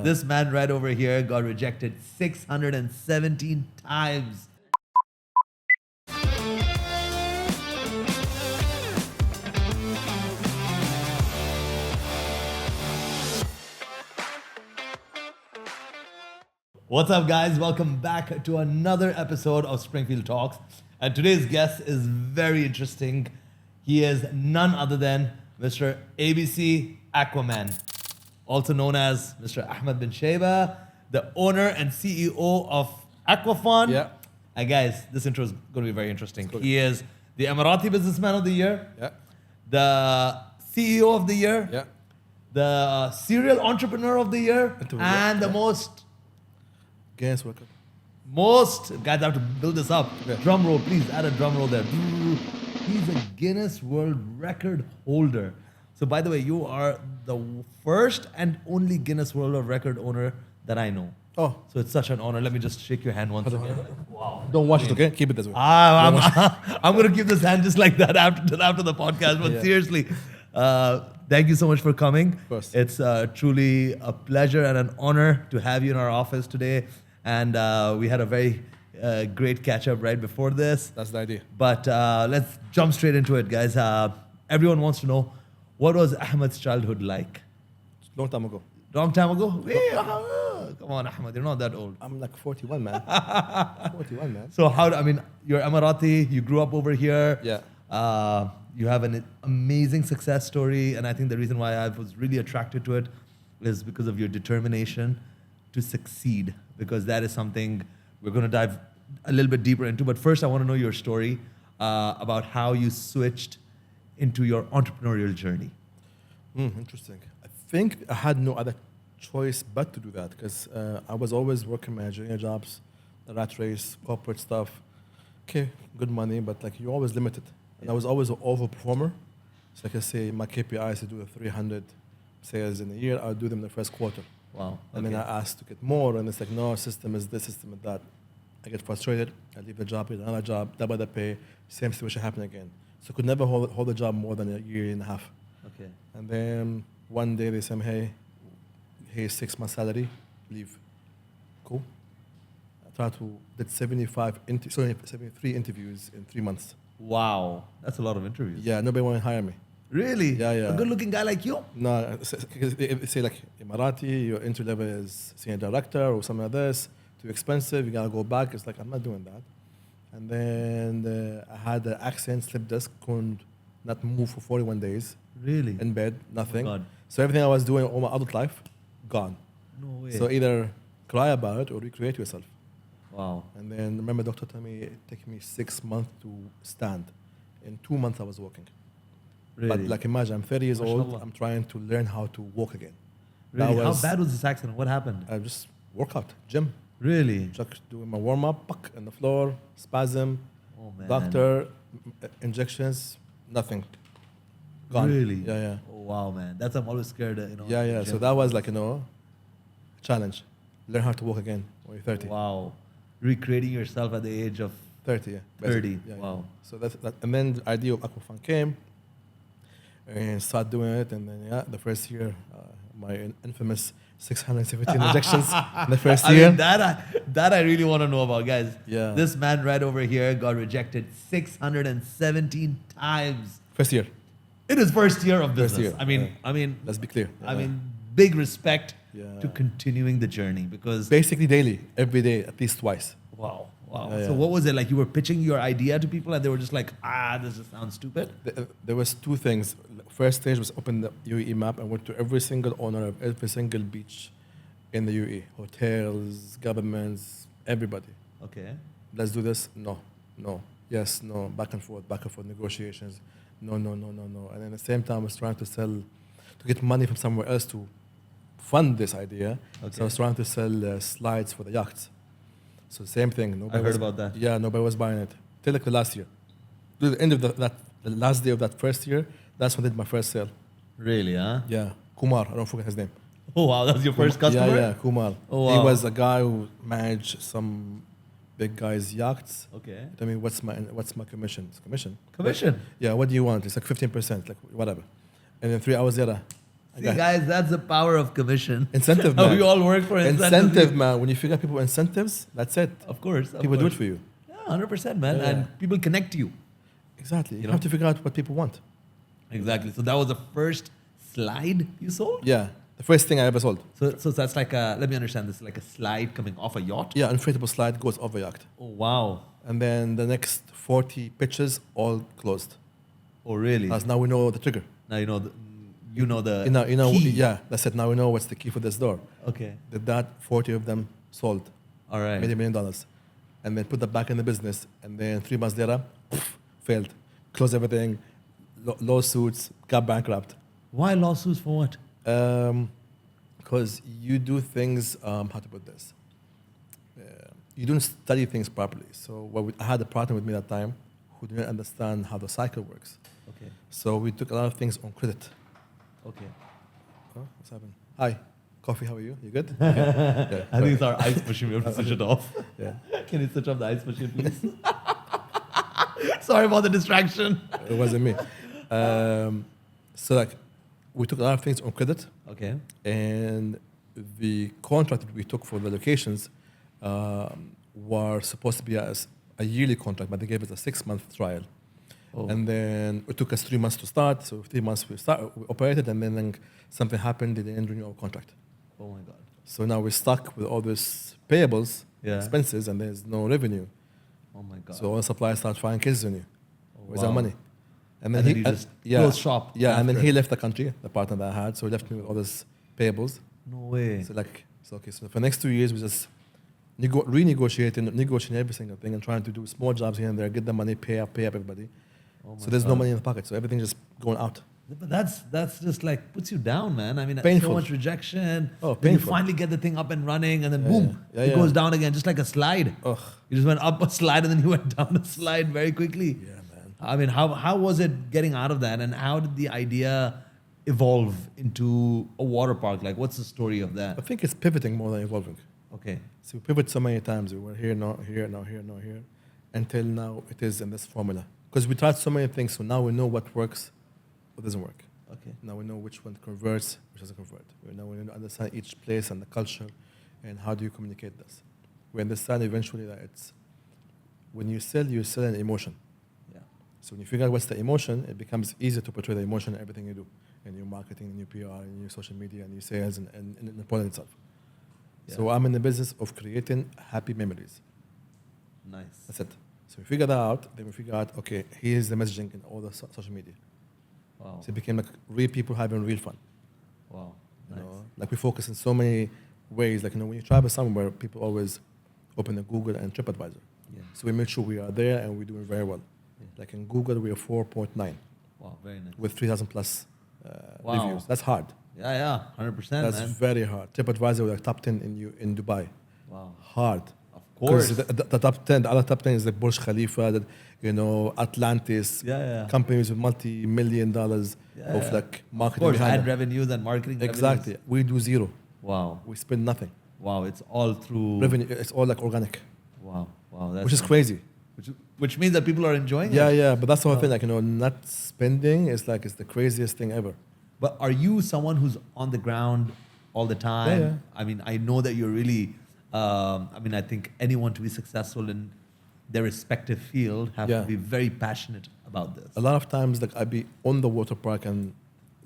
This man right over here got rejected 617 times. What's up, guys? Welcome back to another episode of Springfield Talks. And today's guest is very interesting. He is none other than Mr. ABC Aquaman, also known as Mr. Ahmed Ben Chaibeh, the owner and CEO of Aqua Fun. Yeah. And guys, this intro is going to be very interesting. He is the Emirati Businessman of the Year, Yeah. the CEO of the Year, Yeah. the Serial Entrepreneur of the Year, Entrepreneur, and the yeah. most, Guinness World Records. guys, I have to build this up. Yeah. Drum roll, please add a drum roll there. He's a Guinness World Record holder. So by the way, you are the first and only Guinness World Record owner that I know. Oh, So it's such an honor. Let me just shake your hand once again. Wow. don't watch it, okay? Keep it this way. I'm going to keep this hand just like that after the podcast. But Yeah. seriously, thank you so much for coming. Of course. It's truly a pleasure and an honor to have you in our office today. And we had a very great catch up right before this. That's the idea. But let's jump straight into it, guys. Everyone wants to know, what was Ahmed's childhood like? Long time ago. Long time ago? Come on, Ahmed, you're not that old. I'm like 41, man. 41, man. So you're Emirati, you grew up over here. Yeah. You have an amazing success story, and I think the reason why I was really attracted to it is because of your determination to succeed, because that is something we're going to dive a little bit deeper into. But first, I want to know your story about how you switched into your entrepreneurial journey. Interesting. I think I had no other choice but to do that because I was always working managerial jobs, the rat race, corporate stuff. Okay, good money, but like you're always limited. And I was always an overperformer. So like I say, my KPI is to do 300 sales in a year. I'll do them the first quarter. Wow. And then I asked to get more, and it's like, no, system is this, system is that. I get frustrated. I leave the job, get another job, double the pay, same situation happen again. So I could never hold the job more than a year and a half. Okay. And then one day they said, hey, here's 6 months salary, leave. Cool. I tried to did 73 interviews in 3 months. Wow. That's a lot of interviews. Yeah, nobody wanted to hire me. Really? Yeah, yeah. A good-looking guy like you? No, they say like Emirati, your entry level is senior director or something like this. Too expensive, you gotta go back. It's like, I'm not doing that. And then I had an accent, slip disc, couldn't not move for 41 days. Really? In bed, nothing. God. So everything I was doing all my adult life, gone. No way. So either cry about it or recreate yourself. Wow. And then remember, doctor told me it took me 6 months to stand. In 2 months I was walking. Really? But like imagine, I'm 30 years old. Mashallah. I'm trying to learn how to walk again. Really? That How was- bad was this accident? What happened? I just workout, gym, Really? just doing my warm up, puck on the floor, spasm, Oh, man. doctor, injections, nothing. Gone. Really? Yeah, yeah. Oh, wow, man. That's I'm always scared. Yeah, yeah. So that was like, challenge. Learn how to walk again when you're 30. Wow. Recreating yourself at the age of 30, yeah. 30. Yeah, Wow. yeah. So that's that. And then the idea of Aqua Fun came and started doing it. And then, yeah, the first year, my infamous 617 injections in the first I year. mean, that I really want to know about, guys. Yeah. This man right over here got rejected 617 times First year. in his first year of First business. year, I mean, Let's be clear. I mean, big respect Yeah. to continuing the journey because Basically daily, every day, at least twice. wow. Yeah, So yeah. what was it like? You were pitching your idea to people and they were just like, this just sounds stupid. There was two things. First stage was open the UAE map and went to every single owner of every single beach in the UAE. Hotels, governments, everybody. Okay. Let's do this. No. Yes, no. Back and forth, negotiations. No. And at the same time, I was trying to get money from somewhere else to fund this idea. Okay. So I was trying to sell slides for the yachts. So same thing. I heard about that. Yeah, nobody was buying it. Till like the last year. To the end of the last day of that first year, that's when I did my first sale. Really, huh? Yeah, Kumar. I don't forget his name. Oh, wow. That was your first customer? Yeah, Kumar. Oh, wow. He was a guy who managed some big guys' yachts. Okay. Tell me what's my commission? It's commission. Commission? Yeah. What do you want? It's like 15%, like whatever. And then 3 hours later, See, guys, that's the power of commission. Incentive, man. We all work for incentive, man. When you figure out people incentives, that's it. Of course. People do it for you. Yeah, 100%, man. Yeah. And people connect to you. Exactly. You have to figure out what people want. Exactly. So that was the first slide you sold? Yeah. The first thing I ever sold. So that's like let me understand this, like a slide coming off a yacht? Yeah, inflatable slide goes off a yacht. Oh, wow. And then the next 40 pitches all closed. Oh, really? As now we know the trigger. Now you know the key. key. Yeah, that's it. Now we know what's the key for this door. Okay. Did that 40 of them sold. All right. Made $1 million. And then put that back in the business. And then 3 months later, failed. Closed everything. Lawsuits, got bankrupt. Why lawsuits for what? Because you do things, how to put this? You don't study things properly. So I had a partner with me at that time who didn't understand how the cycle works. Okay. So we took a lot of things on credit. Okay. Huh? What's happening? Hi. Coffee, how are you? You good? Yeah, I think it's our ice machine. We have to switch it off. Yeah. Can you switch off the ice machine, please? Sorry about the distraction. It wasn't me. So like, we took a lot of things on credit. Okay. And the contract that we took for the locations were supposed to be a yearly contract, but they gave us a 6-month trial. Oh. And then it took us 3 months to start. So 3 months we operated, and then something happened. They didn't renew our contract. Oh my God. So now we're stuck with all these payables, Yeah. expenses, and there's no revenue. Oh my God. So all the suppliers start firing cases on you. Where's our wow. money? And then you just close shop. Yeah, and then after. he left the country, the partner that I had. So he left me with all these payables. No way. So okay. So for the next 2 years, we just negotiating every single thing and trying to do small jobs here and there, get the money, pay up everybody. Oh my So there's God. no money in the pocket. So everything's just going out. But that's just like puts you down, man. I mean, Painful. so much rejection. Oh, Then you painful. finally get the thing up and running, and then Yeah, boom, yeah, it yeah. goes down again, just like a slide. Ugh. You just went up a slide and then you went down a slide very quickly. Yeah, man. I mean, how was it getting out of that, and how did the idea evolve into a water park? Like, what's the story of I that? think it's pivoting more than evolving. Okay. So we pivot so many times. We were here, now here, now here, now here, until now it is in this formula. Because we tried so many things, so now we know what works, what doesn't work. Okay. Now we know which one converts, which doesn't convert. We know understand each place and the culture, and how do you communicate this. We understand eventually that it's when you sell an emotion. Yeah. So when you figure out what's the emotion, it becomes easier to portray the emotion in everything you do, in your marketing, in your PR, in your social media, in your sales, and in the product itself. Yeah. So I'm in the business of creating happy memories. Nice. That's it. So we figure that out, then we figure out, okay, here's the messaging in all the social media. Wow. So it became like real people having real fun. Wow. You Nice. know? Like we focus in so many ways. Like, when you travel somewhere, people always open the Google and TripAdvisor. Yeah. So we make sure we are there and we're doing very well. Yeah. Like in Google, we are 4.9 Wow. Very nice. with 3,000 plus Wow. reviews. That's hard. Yeah. 100%. That's man. very hard. TripAdvisor, we're like top 10 in Dubai. Wow. Hard. Of course. Because the top 10, the other top 10 is like Burj Khalifa, Atlantis, Yeah. companies with multi-million dollars Yeah. of like Of marketing course, behind ad them. revenues and marketing Exactly. revenues. We do zero. Wow. We spend nothing. Wow. It's all through Revenue, it's all like organic, Wow. That's which is crazy. Which means that people are enjoying Yeah, it. yeah. But that's the whole thing. Like, not spending is the craziest thing ever. But are you someone who's on the ground all the time? Yeah. I mean, I know that you're really. I think anyone to be successful in their respective field have Yeah. to be very passionate about this. A lot of times, like, I'd be on the water park and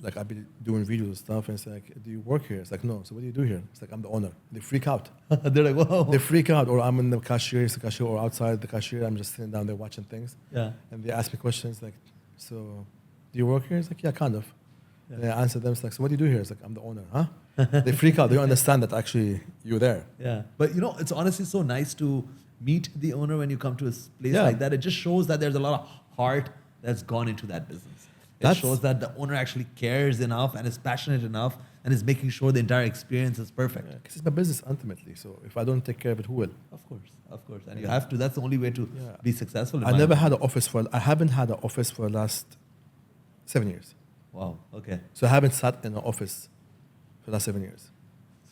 like I'd be doing videos and stuff, and it's like, do you work here? It's like, no. So what do you do here? It's like, I'm the owner. They freak out. They're like, whoa. They freak out. Or I'm in the cashier, or outside the cashier. I'm just sitting down there watching things. Yeah. And they ask me questions like, so do you work here? It's like, yeah, kind of. Yeah. And I answer them. It's like, so what do you do here? It's like, I'm the owner. Huh? They freak out. They don't understand that actually you're there. Yeah. But it's honestly so nice to meet the owner when you come to a place Yeah. like that. It just shows that there's a lot of heart that's gone into that business. It That's- shows that the owner actually cares enough and is passionate enough and is making sure the entire experience is perfect. Because it's my business ultimately. So if I don't take care of it, who will? Of course. And you have to. That's the only way to Yeah. be successful. in I my never opinion. had an office I haven't had an office for the last 7 years. Wow. Okay. So I haven't sat in an office for the last 7 years.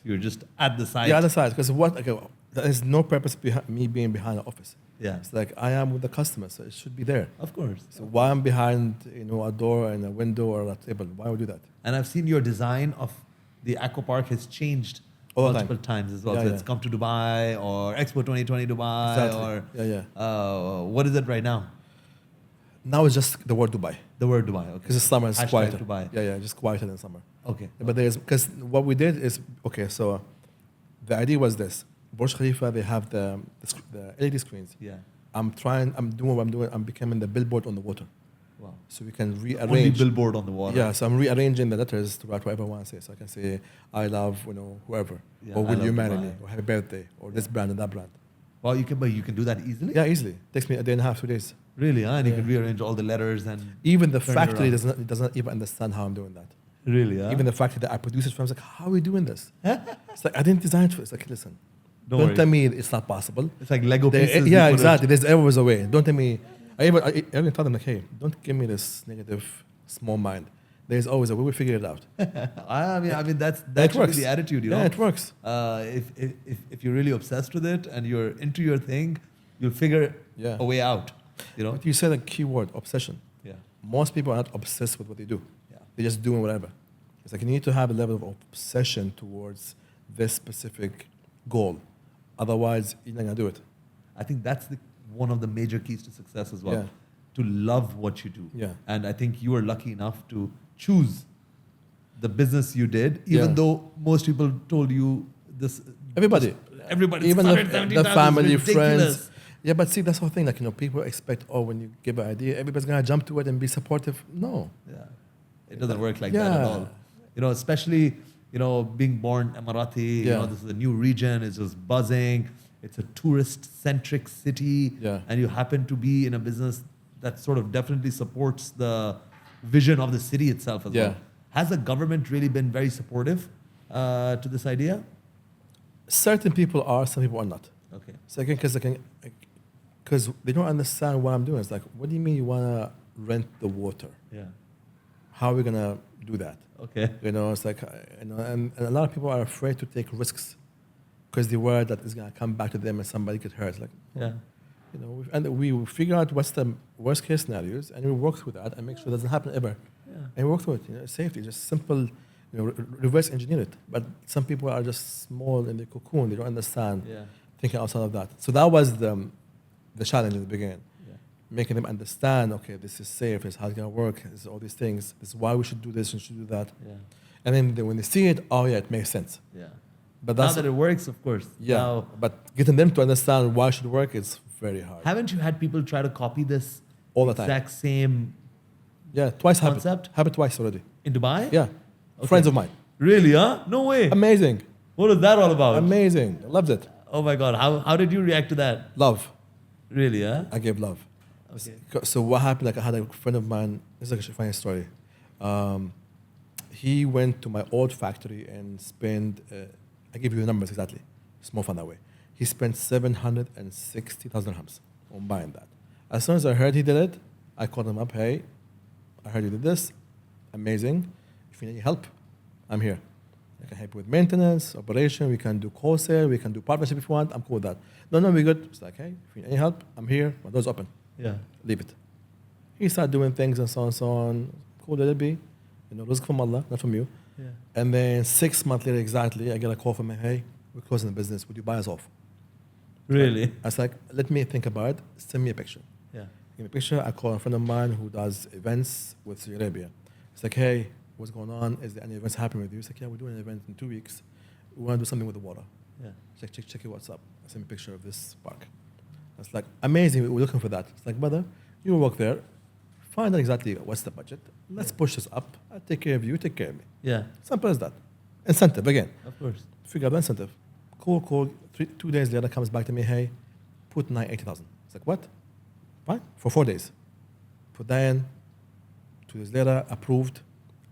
you're just at the site. Yeah, other side. Because what? Okay, there is no purpose behind me being behind the office. Yeah. It's like I am with the customer, so it should be there. Of course. So why I'm behind, a door and a window or a table? Why would I do that? And I've seen your design of the aqua park has changed All the multiple times as well. Yeah, So yeah. it's come to Dubai or Expo 2020 Dubai Exactly. or Yeah. what is it right now? Now it's just the word Dubai. The word Dubai. Okay. Because the summer is Hashtag quieter. Dubai. Yeah, just quieter than summer. Okay. But there's because what we did is so the idea was this: Burj Khalifa, they have the LED screens. Yeah. I'm doing what I'm doing. I'm becoming the billboard on the water, Wow. so we can Only rearrange. billboard on the water. Yeah, so I'm rearranging the letters to write whatever I want to say. So I can say, "I love whoever," Yeah, or I "Will you love marry Dubai. me?" or "Happy birthday," or this brand and that brand. Well, you can do that easily. Yeah, easily. Takes me a day and a half, 2 days. Really, huh? And you Yeah. can rearrange all the letters and Even the turn it factory around. doesn't even understand how I'm doing that. Really, huh? Even the factory that I produce it from is like, "How are we doing this?" It's like I didn't design it for. It's like, listen, Don't don't worry. tell me it's not possible. It's like Lego They- pieces. yeah, you put exactly. There's always a way. Don't tell me. I even tell them like, hey, don't give me this negative small mind. There's always a way. We figure it out. I mean that's It should works. be the attitude, Yeah, it works. If you're really obsessed with it and you're into your thing, you'll figure Yeah. a way out. You know? But you said a key word, obsession. Yeah. Most people are not obsessed with what they do. Yeah. They're just doing whatever. It's like you need to have a level of obsession towards this specific goal. Otherwise, you're not gonna do it. I think that's one of the major keys to success as well. Yeah. To love what you do. Yeah. And I think you were lucky enough to choose the business you did, even Yeah. though most people told you this. Everybody. Everybody. Even the family, friends. Ridiculous. Yeah, but see, that's the whole thing. Like, people expect, when you give an idea, everybody's gonna jump to it and be supportive. No. Yeah. It doesn't work like that at all. Especially, being born Emirati, Yeah. this is a new region, it's just buzzing, it's a tourist-centric city, Yeah. and you happen to be in a business that sort of definitely supports the vision of the city itself as Yeah. well. Has the government really been very supportive to this idea? Certain people are, some people are not. Okay. Second, because they don't understand what I'm doing. It's like, what do you mean you wanna rent the water? Yeah. How are we gonna do that? Okay. It's like, and a lot of people are afraid to take risks because they worry that it's gonna come back to them and somebody get hurt. Like, Yeah. and we figure out what's the worst case scenarios and we work through that and make sure it doesn't happen ever. Yeah. And we work through it. Safety, just simple. Reverse engineer it. But some people are just small in the cocoon. They don't understand Yeah. thinking outside of that. So that was the challenge in the beginning. Yeah. Making them understand, okay, this is safe, this is how it's gonna work, this is all these things, this is why we should do this and should do that. Yeah. And then when they see it, oh yeah, it makes sense. Yeah. But Now that's that it works, of course. yeah. Now, But getting them to understand why it should work is very hard. haven't you had people try to copy this All the time. exact same Yeah, twice concept? happened twice already. in Dubai? Yeah. Okay. Friends of mine. Really, huh? No way. Amazing. What is that all about? Amazing. I loved it. Oh my God. How did you react to that? Love. Really, huh? I gave love. Okay. So what happened? Like I had a friend of mine. This is actually a funny story. He went to my old factory and spent. I give you the numbers exactly. It's more fun that way. He spent 760,000 dirhams on buying that. As soon as I heard he did it, I called him up. Hey, I heard you did this. Amazing. If you need any help, I'm here. I can help you with maintenance, operation. We can do wholesale. We can do partnership if you want. I'm cool with that. No, we're good. It's like, hey, if you need any help, I'm here. My door's open. Yeah. Leave it. He started doing things and so on and so on. Cool, let it be. Risk from Allah, not from you. Yeah. And then 6 months later exactly, I get a call from him. Hey, we're closing the business. Would you buy us off? Really? I was like, let me think about it. Send me a picture. Yeah. Give me a picture. I call a friend of mine who does events with Saudi Arabia. It's like, hey, what's going on? Is there any events happening with you? It's like, yeah, we're doing an event in 2 weeks. We want to do something with the water. Yeah. Check your WhatsApp. Send me a picture of this park. It's like, amazing. We're looking for that. It's like, brother, you work there. Find out exactly what's the budget. Let's push this up. I'll take care of you. Take care of me. Yeah. Simple as that. Incentive, again. Of course. Figure out the incentive. Cool. 2 days later comes back to me, hey, put 980,000. It's like, what? Fine. For 4 days. Put that in. 2 days later, approved.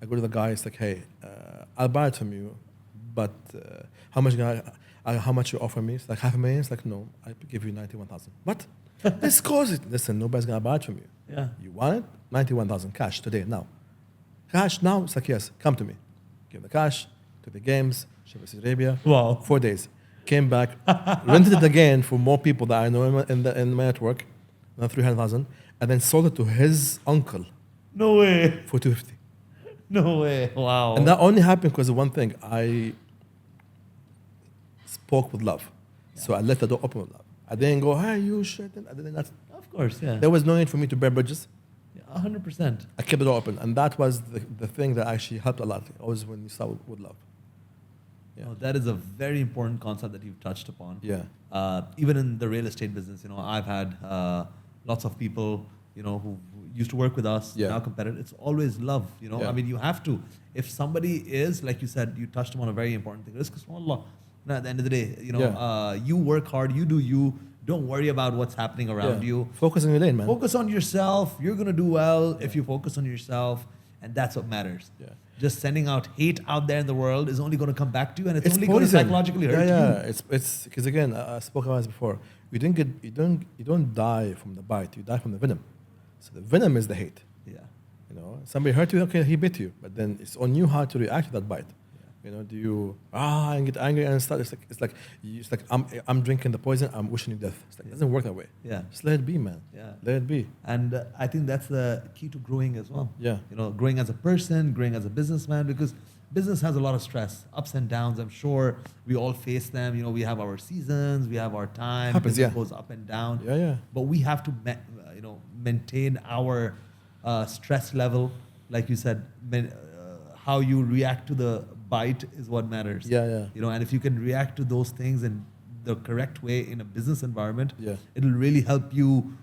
I go to the guy. It's like, hey, I'll buy it from you, but how much you offer me? It's like $500,000. It's like, no, I give you 91,000. What? This costs it. Listen, nobody's gonna buy it from you. Yeah. You want it? 91,000 cash today, now. Cash now? It's like, yes, come to me. Give the cash, to the games, Saudi Arabia. Wow. 4 days. Came back, rented it again for more people that I know in my network, not 300,000, and then sold it to his uncle No way. for 250. No way. Wow. And that only happened because of one thing. I spoke with love. So I let the door open with love. I didn't go, hey, you shit. I didn't. Of course, yeah. There was no need for me to burn bridges. 100%. I kept the door open. And that was the thing that actually helped a lot. Always when you start with love. Yeah. No, that is a very important concept that you've touched upon. Yeah. Even in the real estate business, I've had lots of people, who used to work with us, Yeah. now competitive. It's always love, Yeah. I mean, you have to. If somebody is, like you said, you touched upon a very important thing. Risk is from Allah. At the end of the day, you work hard, you do you. Don't worry about what's happening around you. Focus on your lane, man. Focus on yourself. You're going to do well if you focus on yourself. And that's what matters. Yeah. Just sending out hate out there in the world is only going to come back to you, and it's only going to poison. psychologically hurt you. Yeah. It's because again, I spoke about this before. You don't die from the bite. You die from the venom. So the venom is the hate. Yeah. Somebody hurt you. Okay, he bit you, but then it's on you how to react to that bite. Do you and get angry and start? It's like I'm drinking the poison. I'm wishing you death. It's like it doesn't work that way. Yeah. Just let it be, man. Yeah. Let it be. And I think that's the key to growing as well. Yeah. Growing as a person, growing as a businessman, because business has a lot of stress, ups and downs. I'm sure we all face them. We have our seasons, we have our time. Happens, business yeah. goes up and down. Yeah. But we have to, maintain our stress level. Like you said, how you react to the bite is what matters. Yeah. And if you can react to those things in the correct way in a business environment, Yeah. it'll really help you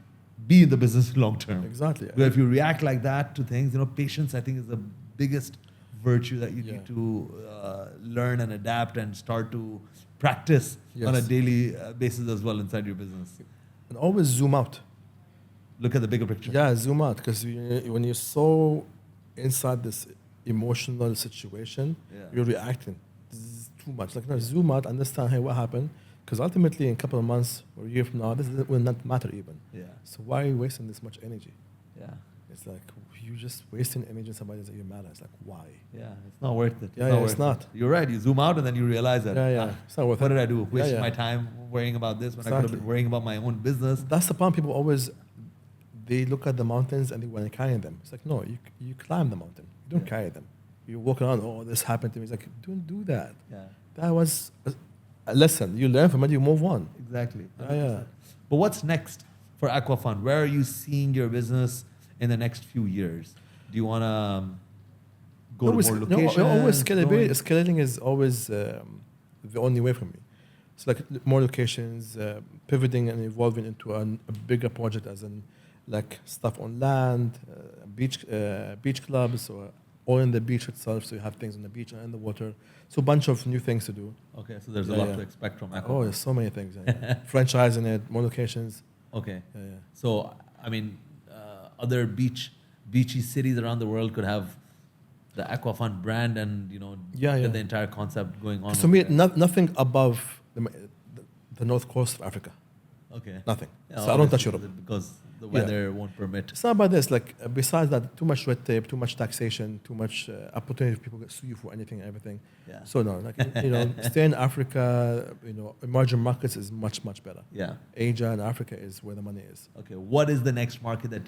be in the business long term. Exactly. But if you react like that to things, patience, I think, is the biggest virtue that you Yeah. need to learn and adapt and start to practice on a Yes. daily basis as well inside your business. And always zoom out. Look at the bigger picture. Yeah, zoom out because when you're so inside this emotional situation, Yeah. you're reacting. This is too much. Zoom out, understand, hey, what happened? Because ultimately, in a couple of months or a year from now, this will not matter even. Yeah. So why are you wasting this much energy? Yeah. It's like you're just wasting energy on somebody that you're mad at. It's like, why? Yeah. It's not worth it. It's not. It. You're right. You zoom out and then you realize that. Yeah. It's not worth What it. did I do? Wasted Yeah. my time worrying about this when I could have Exactly. been worrying about my own business. That's the problem. People always, they look at the mountains and they want to carry them. It's like, no, you climb the mountain. You don't carry them. You walk around, oh, this happened to me. It's like, don't do that. Yeah. That was a lesson. You learn from it, you move on. Exactly. Yeah. But what's next for Aqua Fun? Where are you seeing your business in the next few years? Do you want to go to more locations? Always growing? scaling is always the only way for me. It's like more locations, pivoting and evolving into a bigger project, as in like stuff on land, beach clubs, or in the beach itself. So you have things on the beach and in the water. So a bunch of new things to do. Okay, so there's a lot to expect from Aqua Oh, Fun. there's so many things. Yeah. Franchising it, more locations. Okay. Yeah. So, I mean, other beachy cities around the world could have the Aqua Fun brand and, get the entire concept going on. For me, nothing above the north coast of Africa. Okay. Nothing. Yeah, So I don't touch obviously, Europe. because the weather won't permit. It's not about this. Like besides that, too much red tape, too much taxation, too much opportunity for people to sue you for anything and everything. Yeah. So no, stay in Africa. Emerging markets is much better. Yeah. Asia and Africa is where the money is. Okay. What is the next market that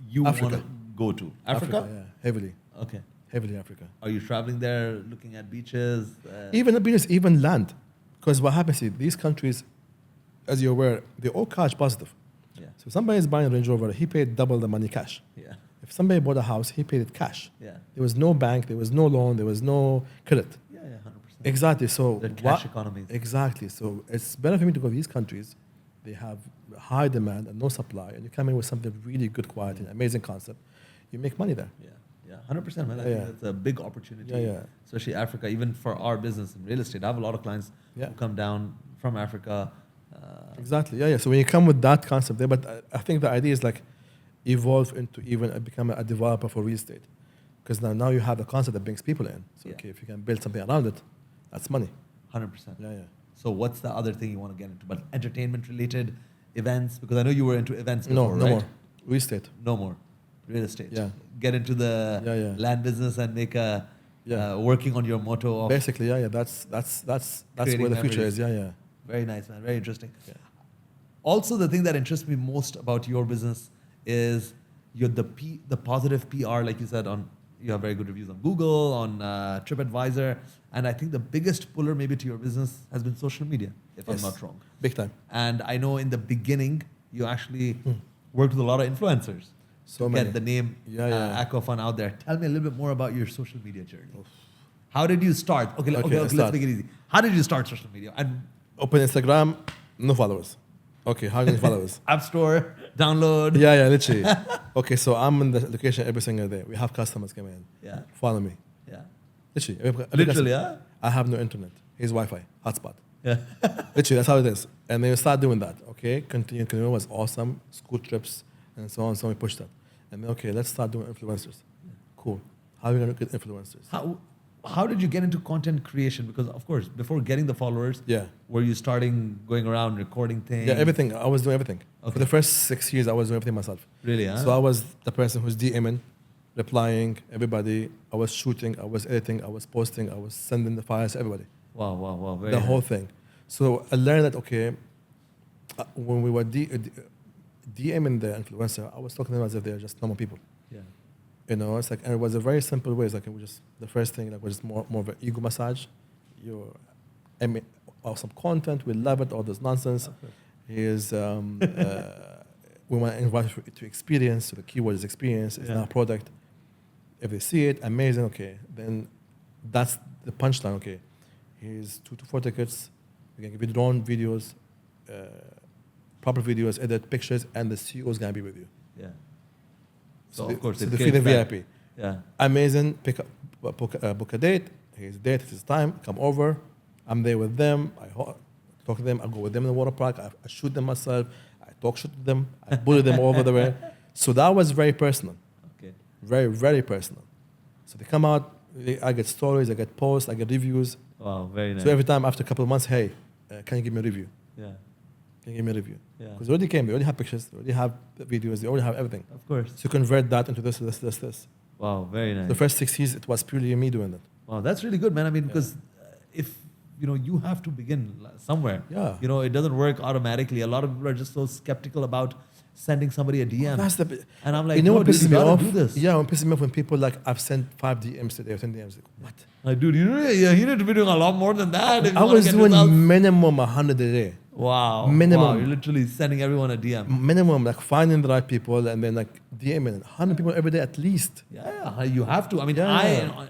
you want Africa. to go to? Africa? Yeah, heavily. Okay. Heavily Africa. Are you traveling there, looking at beaches? Even the business, even land, because what happens is these countries, as you're aware, they all cash positive. Yeah. So if somebody is buying a Range Rover, he paid double the money cash. Yeah. If somebody bought a house, he paid it cash. Yeah. There was no bank, there was no loan, there was no credit. Yeah, 100%. Exactly. So The cash economies. Exactly. So it's better for me to go to these countries. They have high demand and no supply, and you come in with something really good quality, an amazing concept. You make money there. Yeah. 100%, man. I think that's a big opportunity. Yeah. Especially Africa, even for our business in real estate. I have a lot of clients who come down from Africa. Exactly. Yeah. So when you come with that concept there, but I think the idea is like evolve into even become a developer for real estate, because now you have the concept that brings people in. So okay, if you can build something around it, that's money. 100%. Yeah. So what's the other thing you want to get into? But entertainment related events, because I know you were into events before, No right? more real estate. No more real estate. Yeah. Get into the Yeah. land business and make a working on your motto of Basically, yeah. That's creating where the future memories. is. Yeah. Very nice, man. Very interesting. Yeah. Also, the thing that interests me most about your business is the positive PR, like you said, you have very good reviews on Google, on TripAdvisor, and I think the biggest puller maybe to your business has been social media, if I'm not wrong. Big time. And I know in the beginning you actually worked with a lot of influencers So to many. get the name Yeah. Aqua Fun out there. Tell me a little bit more about your social media journey. How did you start? Okay, let's make it easy. How did you start social media? And Open Instagram, no followers. Okay, how many followers? App Store, download. Yeah, literally. Okay, so I'm in the location every single day. We have customers coming in. Yeah. Follow me. Yeah. Literally. Literally, yeah? I have no internet. Here's Wi-Fi, hotspot. Yeah. Literally, that's how it is. And then you start doing that. Okay, continue was awesome. School trips and so on. So we pushed that. And then, okay, let's start doing influencers. Cool. How are we going to get influencers? How did you get into content creation? Because of course, before getting the followers, Yeah. were you starting going around recording things? Yeah, everything. I was doing everything. Okay. For the first 6 years, I was doing everything myself. Really, huh? So I was the person who's DMing, replying, everybody. I was shooting, I was editing, I was posting, I was sending the files to everybody. Wow. Very The nice. whole thing. So I learned that, okay, when we were DMing the influencer, I was talking to them as if they're just normal people. Yeah. You know, it's like, and it was a very simple way. It's like, it was just, the first thing, like, was more of an ego massage. You're awesome content, we love it, all this nonsense. Here's, we want to invite you to experience, so the keyword is experience, it's not product. If they see it, amazing, okay. Then that's the punchline, okay. Here's 2 to 4 tickets, we can give you drone videos, proper videos, edit pictures, and the CEO is going to be with you. Yeah. So of course, so it they creates feel the that- VIP. Yeah. Amazing. Book a date. Here's a date. Here's time. Come over. I'm there with them. I talk to them. I go with them in the water park. I shoot them myself. I talk shit to them. I bully them all over the way. So that was very personal. Okay. Very, very personal. So they come out. I get stories. I get posts. I get reviews. Wow. Very nice. So every time after a couple of months, hey, can you give me a review? Yeah. Can you give me a review? Yeah. Because they already came. They already have pictures. They already have videos. They already have everything. Of course. So convert that into this. Wow. Very nice. The first 6 years, it was purely me doing that. Wow, that's really good, man. I mean, because if you have to begin somewhere. Yeah. It doesn't work automatically. A lot of people are just so skeptical about sending somebody a DM. That's the. And I'm like, You know no, what dude, pisses you me gotta off? do this. Yeah, what pisses me off when people like, I've sent 5 DMs today or 10 DMs. Like, what? Like, dude, you need to be doing a lot more than that. If you I wanna was get doing results. minimum 100 a day. Wow. minimum. Wow, you're literally sending everyone a DM. Minimum, like finding the right people and then like DMing 100 people every day at least. Yeah, you have to. I mean,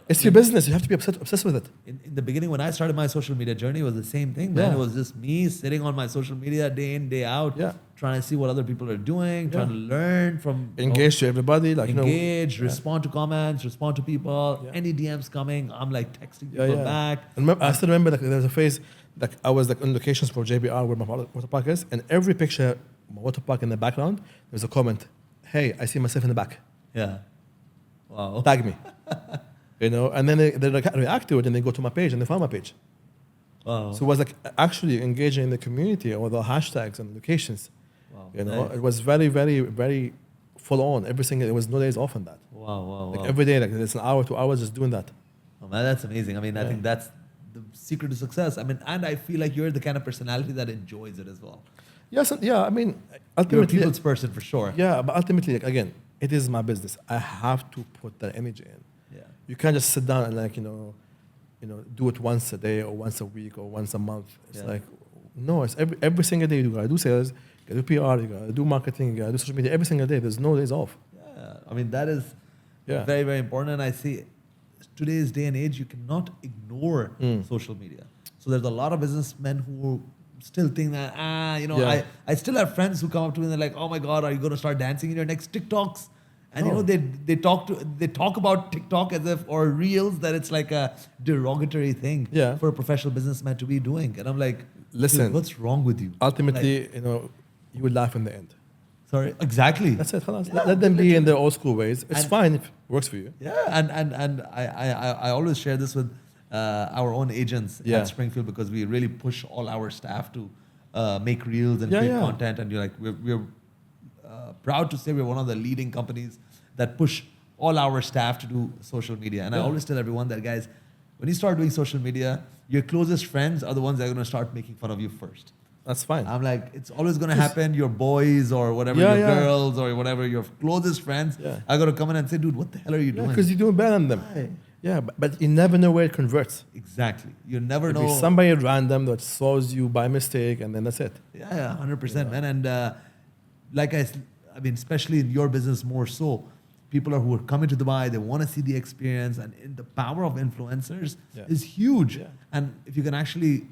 It's your business. You have to be obsessed with it. In the beginning, when I started my social media journey, it was the same thing, man. Yeah. It was just me sitting on my social media day in, day out, Yeah. trying to see what other people are doing, trying to learn from Engage to everybody. Like, engage, respond to comments, respond to people. Yeah. Any DMs coming, I'm like texting people back. And I still remember like there was a phase like I was like on locations for JBR where my water park is, and every picture, my water park in the background, there's a comment. Hey, I see myself in the back. Yeah. Wow. Tag me. And then they like react to it, and they go to my page and they find my page. Wow. So it was like actually engaging in the community or the hashtags and locations. Wow. It Nice. was very, very, very full on. Every single, there was no days off on that. Wow. Like every day, like it's an hour, 2 hours just doing that. Oh, man, that's amazing. I mean, I think that's the secret to success. I mean, and I feel like you're the kind of personality that enjoys it as well. Yes, yeah. I mean, You're a ultimately, people's person for sure. yeah. But ultimately, like, again, it is my business. I have to put that energy in. Yeah. You can't just sit down and like do it once a day or once a week or once a month. It's Yeah. like no. It's every single day you gotta do sales, you gotta do PR, you gotta do marketing, you gotta do social media. Every single day. There's no days off. Yeah. I mean, that is Yeah. very, very important. And I see today's day and age, you cannot ignore Mm. social media. So there's a lot of businessmen who still think that, Yeah. I still have friends who come up to me and they're like, oh my God, are you going to start dancing in your next TikToks? And No. they talk about TikTok as if, or Reels, that it's like a derogatory thing Yeah. for a professional businessman to be doing. And I'm like, Listen, dude, what's wrong with you? Ultimately, Like, you will laugh in the end. sorry, exactly. That's it. خلاص. Yeah, Let them be in their old school ways. It's And- fine if it works for you. Yeah, and I always share this with our own agents Yeah. at Springfield because we really push all our staff to make reels and Yeah, create yeah. content. And we're proud to say we're one of the leading companies that push all our staff to do social media. And I always tell everyone that, guys, when you start doing social media, your closest friends are the ones that are going to start making fun of you first. That's fine. I'm like, it's always going to happen. Your boys or whatever, your girls or whatever, your closest friends are going to come in and say, dude, what the hell are you doing? Because you're doing better than them. Right. Yeah, but you never know where it converts. Exactly. You never It'll know. be somebody random that saws you by mistake, and then that's it. Yeah, 100%, man. And like I mean, especially in your business more so, people who are coming to Dubai, they want to see the experience, and the power of influencers is huge. Yeah. And if you can actually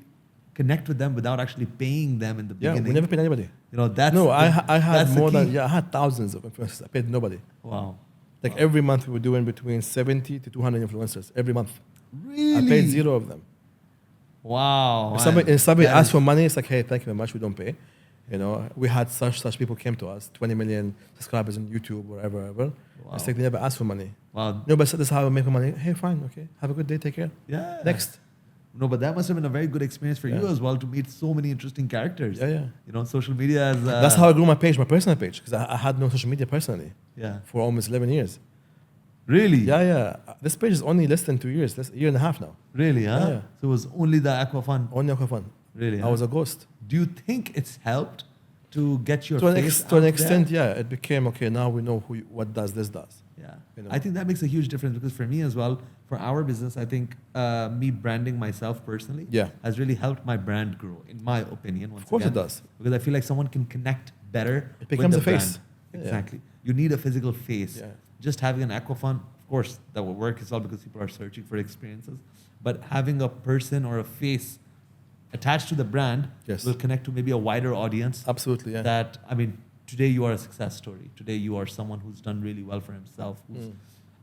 connect with them without actually paying them in the beginning. Yeah, we never paid anybody. You know, that's I had more than I had thousands of influencers. I paid nobody. Wow. Like every month we were doing between 70 to 200 influencers every month. Really? I paid 0 of them. Wow. If somebody asked for money, it's like, hey, thank you very much, we don't pay. You know, we had such people came to us, 20 million subscribers on YouTube, wherever. Wow. It's like they never asked for money. Wow. Nobody said this is how I make my money. Hey, fine, okay. Have a good day, take care. Yeah. Next. No, but that must have been a very good experience for you as well to meet so many interesting characters. Yeah. You know, social media is... That's how I grew my page, my personal page, because I had no social media personally. Yeah. For almost 11 years. Really? Yeah. This page is only less than 2 years. That's a year and a half now. Really, huh? Yeah. So it was only the Aqua Fun? Only Aqua Fun. Really? I was a ghost. Do you think it's helped to get your to face an extent, yeah. It became, okay, now we know what does this does. Yeah. You know? I think that makes a huge difference because for me as well, for our business, I think me branding myself personally has really helped my brand grow, in my opinion. Of course it does. Because I feel like someone can connect better. It becomes with the a face. Brand. Exactly. You need a physical face. Yeah. Just having an Aqua Fun, of course, that will work as well because people are searching for experiences. But having a person or a face attached to the brand will connect to maybe a wider audience. Absolutely, yeah. That, I mean, today you are a success story. Today you are someone who's done really well for himself, who's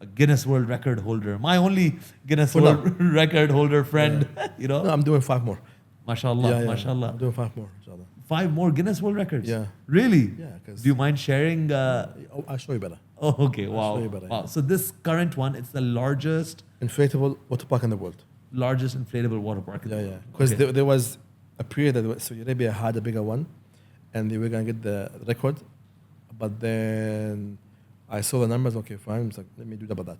a Guinness World Record holder. My only Guinness World Record holder friend, you know? No, I'm doing 5 more. MashaAllah, MashaAllah. I'm doing 5 more, inshallah. 5 more Guinness World Records? Yeah. Really? Yeah. Do you mind sharing? I'll show you better. Oh, okay. Wow. I'll show you better, Wow. So this current one, it's the largest inflatable water park in the world. Largest inflatable water park in the world. Because there was a period that Saudi Arabia had a bigger one, and they were going to get the record. But then I saw the numbers, okay, fine. I was like, let me do double that.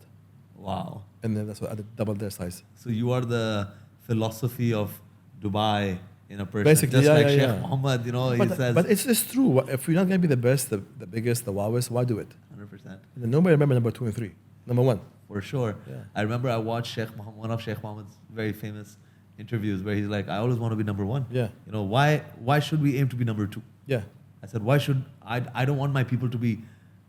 Wow. And then that's what I did, double their size. So you are the philosophy of Dubai in a person. Basically, just like Sheikh Mohammed, you know, he says. But it's just true. If you're not going to be the best, the biggest, the wowest, why do it? 100%. And then nobody remember number 2 and 3. Number 1. For sure. Yeah. I remember I watched one of Sheikh Mohammed's very famous interviews where he's like, I always want to be number 1. Yeah. You know, why should we aim to be number 2? Yeah. I said, why should I don't want my people to be,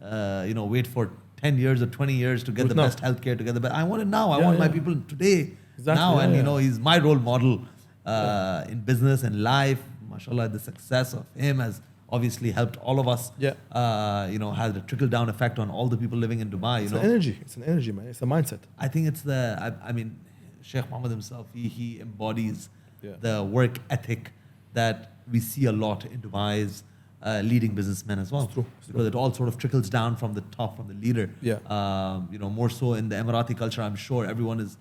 wait for 10 years or 20 years to get the best healthcare, to get the best. I want it now. I want my people today, now. And, you know, he's my role model in business and life. MashaAllah, the success of him has obviously helped all of us. Yeah. Has a trickle-down effect on all the people living in Dubai. It's an energy. It's an energy, man. It's a mindset. I think it's I mean, Sheikh Mohammed himself, he embodies the work ethic that we see a lot in Dubai's leading businessmen as well. It's true. Because it all sort of trickles down from the top, from the leader. Yeah. More so in the Emirati culture, I'm sure everyone is,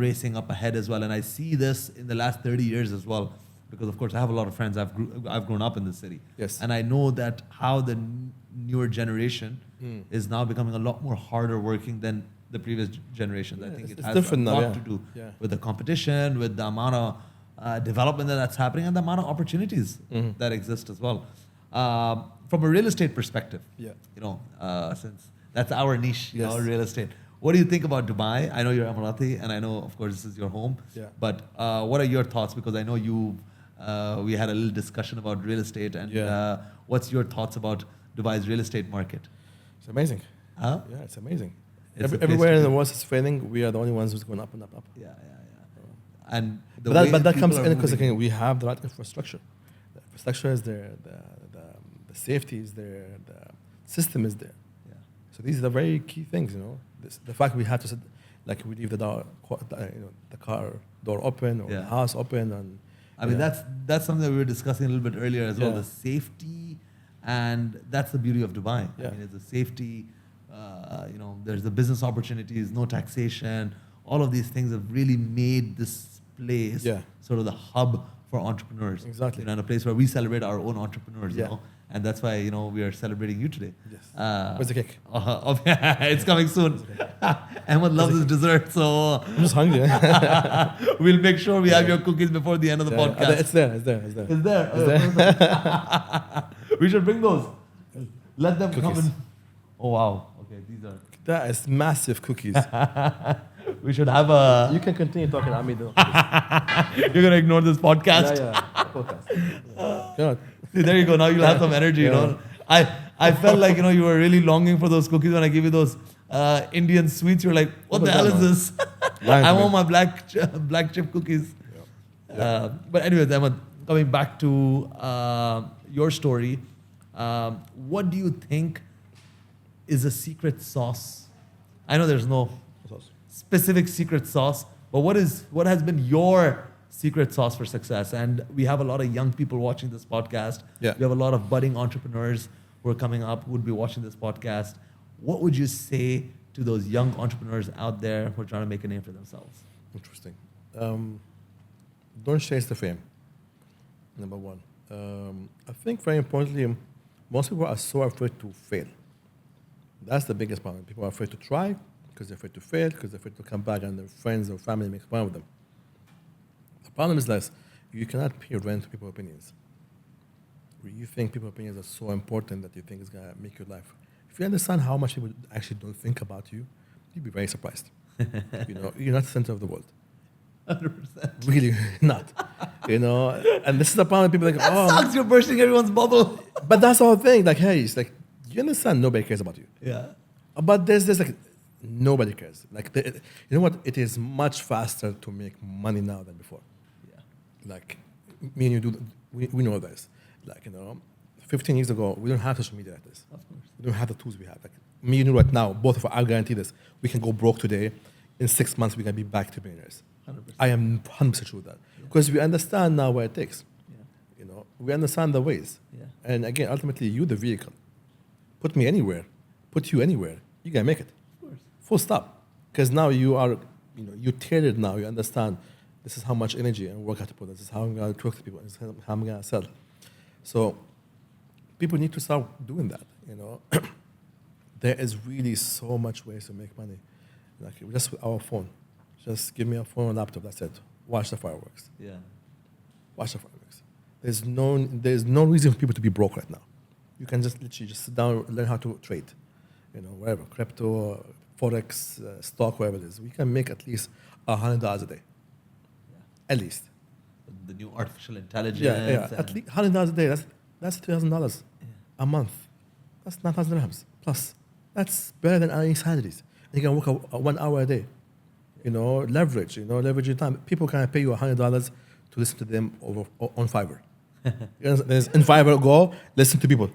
racing up ahead as well. And I see this in the last 30 years as well. Because of course I have a lot of friends. I've grown up in this city. Yes. And I know that how the newer generation is now becoming a lot more harder working than the previous generations. I think it has a lot to do with the competition, with the amount of development that's happening, and the amount of opportunities that exist as well. From a real estate perspective, since that's our niche, real estate. What do you think about Dubai? I know you're Emirati, and I know, of course, this is your home. Yeah. But what are your thoughts? Because I know we had a little discussion about real estate, and what's your thoughts about Dubai's real estate market? It's amazing. Huh? Yeah, it's amazing. Everywhere in the world is failing. We are the only ones who's going up and up, up. Yeah. And but that comes in because again we have the right infrastructure. The infrastructure is there. The safety is there. The system is there. Yeah. So these are the very key things. The fact we have to sit, like we leave the car door open or the house open, and I mean that's something that we were discussing a little bit earlier as well. The safety, and that's the beauty of Dubai. Yeah. I mean, it's the safety. There's the business opportunities, no taxation. All of these things have really made this place sort of the hub for entrepreneurs. Exactly. You know, and a place where we celebrate our own entrepreneurs. Yeah. You know, and that's why we are celebrating you today. Yes. Where's the cake? It's coming soon. Ahmed loves his dessert, so I'm just hungry. we'll make sure we have your cookies before the end of the podcast. It's there. It's there. We should bring those. Let them come Cookies. in. Oh wow. Okay, these are. That is massive cookies. We should have a. You can continue talking, Ami. Though. You're gonna ignore this podcast. Podcast. God. See, there you go. Now you'll have some energy. You know, I felt like you were really longing for those cookies when I gave you those Indian sweets. You're like, what the hell is this? I want my black chip cookies. But anyways, Ahmed, coming back to your story, what do you think is a secret sauce? I know there's no specific secret sauce, but what has been your secret sauce for success? And we have a lot of young people watching this podcast. Yeah. We have a lot of budding entrepreneurs who are coming up who would be watching this podcast. What would you say to those young entrepreneurs out there who are trying to make a name for themselves? Interesting. Don't chase the fame. Number one. I think very importantly, most people are so afraid to fail. That's the biggest problem. People are afraid to try because they're afraid to fail, because they're afraid to come back and their friends or family make fun of them. The problem is this: you cannot pay rent to people's opinions. You think people's opinions are so important that you think it's going to make your life. If you understand how much people actually don't think about you, you'd be very surprised. You're not the center of the world. 100%. Really not. And this is the problem. People are like, That sucks. You're bursting everyone's bubble. but that's the whole thing. Like, hey, it's like, you understand nobody cares about you. Yeah. But there's like, nobody cares. Like, you know what? It is much faster to make money now than before. Yeah. Like, me and you we know this. Like, 15 years ago, we don't have social media like this. Of course. We don't have the tools we have. Like, me and you right now, both of us, I'll guarantee this. We can go broke today. In 6 months, we're going to be back to millionaires. 100%. I am 100% sure of that. Because we understand now what it takes. Yeah. We understand the ways. Yeah. And again, ultimately, you the vehicle. Put me anywhere. Put you anywhere. You're going to make it. Of course. Full stop. Because now you are, you're tailored now. You understand this is how much energy and work I have to put. This is how I'm going to talk to people. This is how I'm going to sell. So people need to start doing that, There is really so much ways to make money. Like just with our phone. Just give me a phone and laptop, that's it. Watch the fireworks. Yeah. Watch the fireworks. There's no reason for people to be broke right now. You can just literally just sit down, learn how to trade. Whatever, crypto, forex, stock, whatever it is. We can make at least $100 a day. Yeah. At least. The new artificial intelligence. Yeah. At least $100 a day. That's $2,000 a month. That's 9,000 dirhams plus. That's better than earning salaries. And you can work 1 hour a day. Leverage. Leverage your time. People can pay you $100 to listen to them on Fiverr. There's in Fiverr, go listen to people.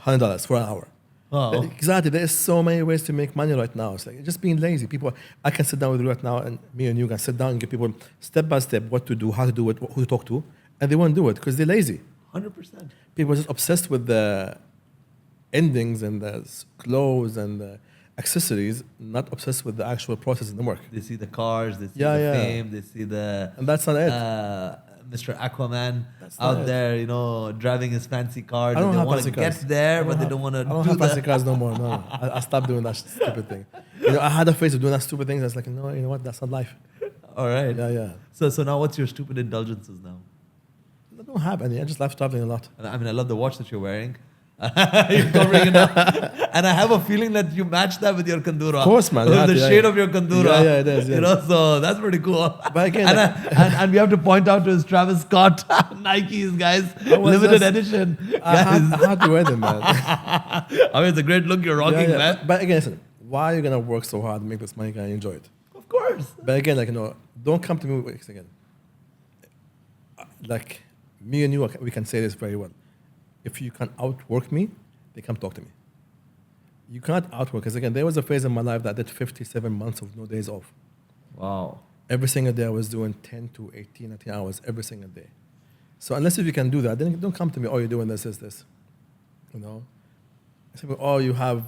$100 for an hour. Oh. Exactly. There's so many ways to make money right now. It's like just being lazy. I can sit down with you right now, and me and you can sit down and give people step by step what to do, how to do it, who to talk to, and they won't do it because they're lazy. 100%. People are just obsessed with the endings and the clothes and the accessories, not obsessed with the actual process in the work. They see the cars, they see Yeah, the yeah. fame, they see the And that's not it. Mr. Aquaman That's not out it. there, driving his fancy cars. I don't And they have want to fancy cars. get there, but they have- don't want to I don't do have fancy that. cars no more. No. I stopped doing that stupid thing. I had a phase of doing that stupid thing. I was like, no, you know what? That's not life. All right. Yeah. So now what's your stupid indulgences now? I don't have any. I just love traveling a lot. I mean, I love the watch that you're wearing. You're covering it up. And I have a feeling that you match that with your kandura. Of course, man. With Yeah, the yeah, shade yeah. of your kandura. Yeah, it is, yeah. So that's pretty cool. But again, and we have to point out to his Travis Scott Nikes, guys. was Limited just- edition. I Guys. had to wear them, man. I mean, it's a great look you're rocking, man. But again, listen, why are you going to work so hard to make this money and enjoy it? Of course. But again, don't come to me with again. Like, me and you, we can say this very well. If you can outwork me, they come talk to me. You can't outwork, because again, there was a phase in my life that I did 57 months of no days off. Wow. Every single day I was doing 10 to 18, 19 hours every single day. So unless if you can do that, then don't come to me, oh, you're doing this. I say, oh, you have,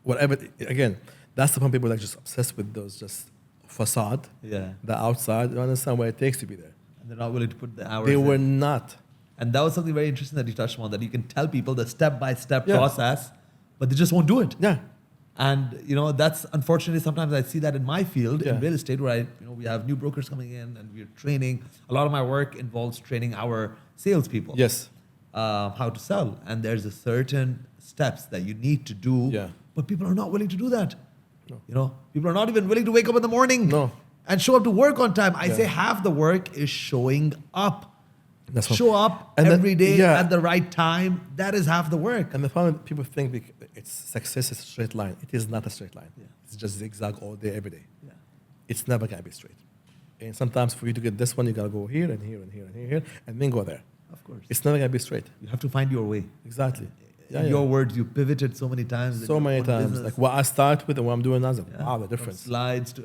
whatever. Again, that's the point people are just obsessed with those just facade, Yeah. the outside. You don't understand what it takes to be there. And they're not willing to put the hours They in. were not. And that was something very interesting that you touched on, that you can tell people the step-by-step Yeah. process, but they just won't do it. Yeah. And that's unfortunately sometimes I see that in my field Yeah. in real estate, where we have new brokers coming in and we're training. A lot of my work involves training our salespeople Yes. how to sell, and there's a certain steps that you need to do, Yeah. but people are not willing to do that. No. People are not even willing to wake up in the morning No. and show up to work on time. I Yeah. say half the work is showing up. That's what- Show up And then- every day yeah. at the right time. That is half the work. And the problem, people think it's success is a straight line. It is not a straight line. Yeah. It's just zigzag all day, every day. Yeah. It's never gonna be straight. And sometimes for you to get this one, you gotta go here and here and here and here, and then go there. Of course. It's never gonna be straight. You have to find your way. Exactly. In your words, you pivoted so many times. in So your many own times. business. Like what I start with and what I'm doing now, is like, Yeah. wow, the From difference. slides to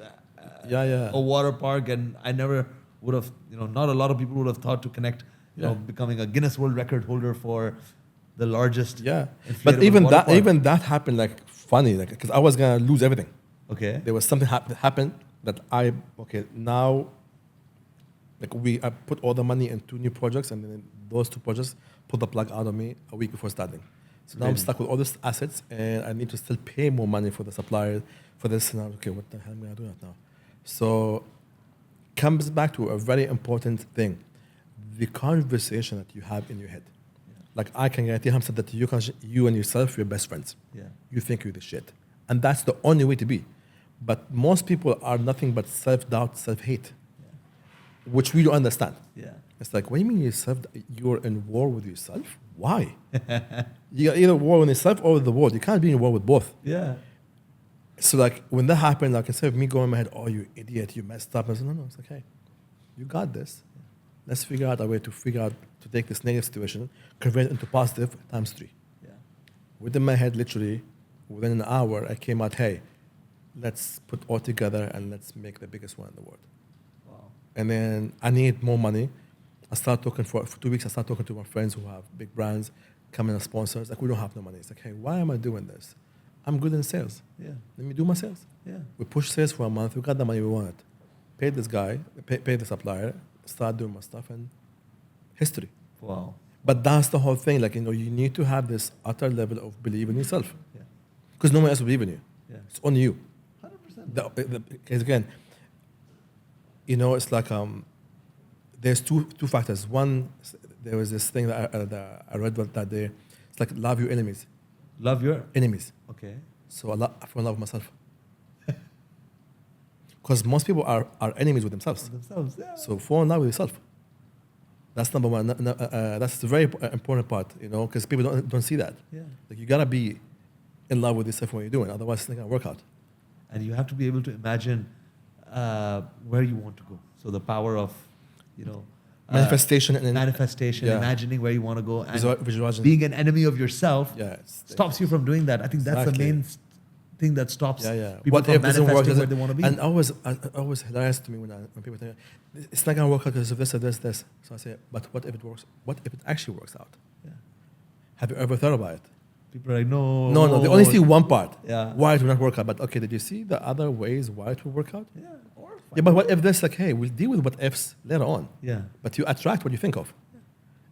Yeah. a water park, and I never would have, not a lot of people would have thought to connect, Yeah. becoming a Guinness World Record holder for the largest. Yeah. inflatable But even water that, park. even that happened like funny, like because I was gonna lose everything. Okay. There was something happened that now, like I put all the money in 2 new projects, and then those 2 projects put the plug out on me a week before starting. So now I'm Really? stuck with all these assets, and I need to still pay more money for the supplier for this. And I'm okay, what the hell am I gonna do that now? So comes back to a very important thing: the conversation that you have in your head. Like I can guarantee Hamza that you and yourself, you're best friends. Yeah. You think you're the shit. And that's the only way to be. But most people are nothing but self-doubt, self-hate, which we don't understand. Yeah. It's like, what do you mean you're in war with yourself? Why? You got either war with yourself or with the world. You can't be in war with both. Yeah. So like when that happened, like instead of me going in my head, oh, you idiot, you messed up. I said, no, it's like, hey, you got this. Let's figure out a way to take this negative situation, convert it into positive times 3. Yeah. Within my head, literally, within an hour, I came out, hey, let's put all together and let's make the biggest one in the world. Wow. And then I need more money. I start talking for 2 weeks. I start talking to my friends who have big brands, coming as sponsors. Like, we don't have no money. It's like, hey, why am I doing this? I'm good in sales. Yeah. Let me do my sales. Yeah. We pushed sales for a month. We got the money we wanted. Paid this guy, paid the supplier, start doing my stuff, and history. Wow. But that's the whole thing. Like, you need to have this utter level of belief in yourself. Yeah. Because no one else will believe in you. Yeah. It's only you. 100%. Because again, it's like there's two factors. One, there was this thing that I read that day. It's like love your enemies. Love your. Enemies. Okay. So I fall in love with myself. Because most people are enemies with themselves. Themselves. Yeah. So fall in love with yourself. That's number one. That's the very important part, because people don't see that. Yeah. Like, you gotta be in love with yourself when you're doing, otherwise it's not gonna work out. And you have to be able to imagine where you want to go. So the power of, Manifestation and manifestation, yeah. imagining where you want to go, and visualizing. being an enemy of yourself stops you from doing that. I think that's the Exactly. main thing that stops people What from if doesn't work? manifesting where they want to be. And always hilarious to me when people tell me, it's not gonna work out because of this or this. So I say, but what if it works? What if it actually works out? Yeah. Have you ever thought about it? People are like, no. No. They only see one part. Yeah. Why it will not work out? But okay, did you see the other ways why it will work out? Yeah. Or Yeah, but what if this? Like, hey, we'll deal with what ifs later on. Yeah. But you attract what you think of.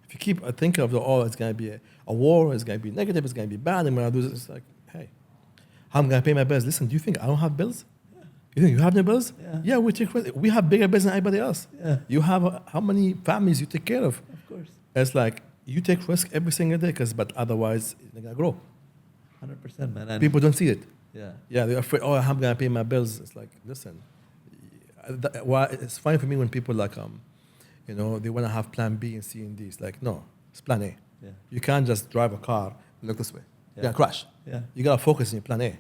If you keep thinking of it's going to be a war, it's going to be negative, it's going to be bad, I'm going to do this, it's like, hey, how am I going to pay my bills? Listen, do you think I don't have bills? Yeah. You think you have no bills? Yeah. We take risk. We have bigger bills than anybody else. Yeah. You have how many families you take care of? Of course. It's like you take risk every single day, but otherwise it's not going to grow. 100%, man. And People don't see it. Yeah. Yeah, they're afraid, I'm going to pay my bills. It's like, listen, it's funny for me when people like, they want to have plan B and C and D. It's like, no, it's plan A. Yeah. You can't just drive a car and look this way. You're going to crash. Yeah. You got to focus on your plan A.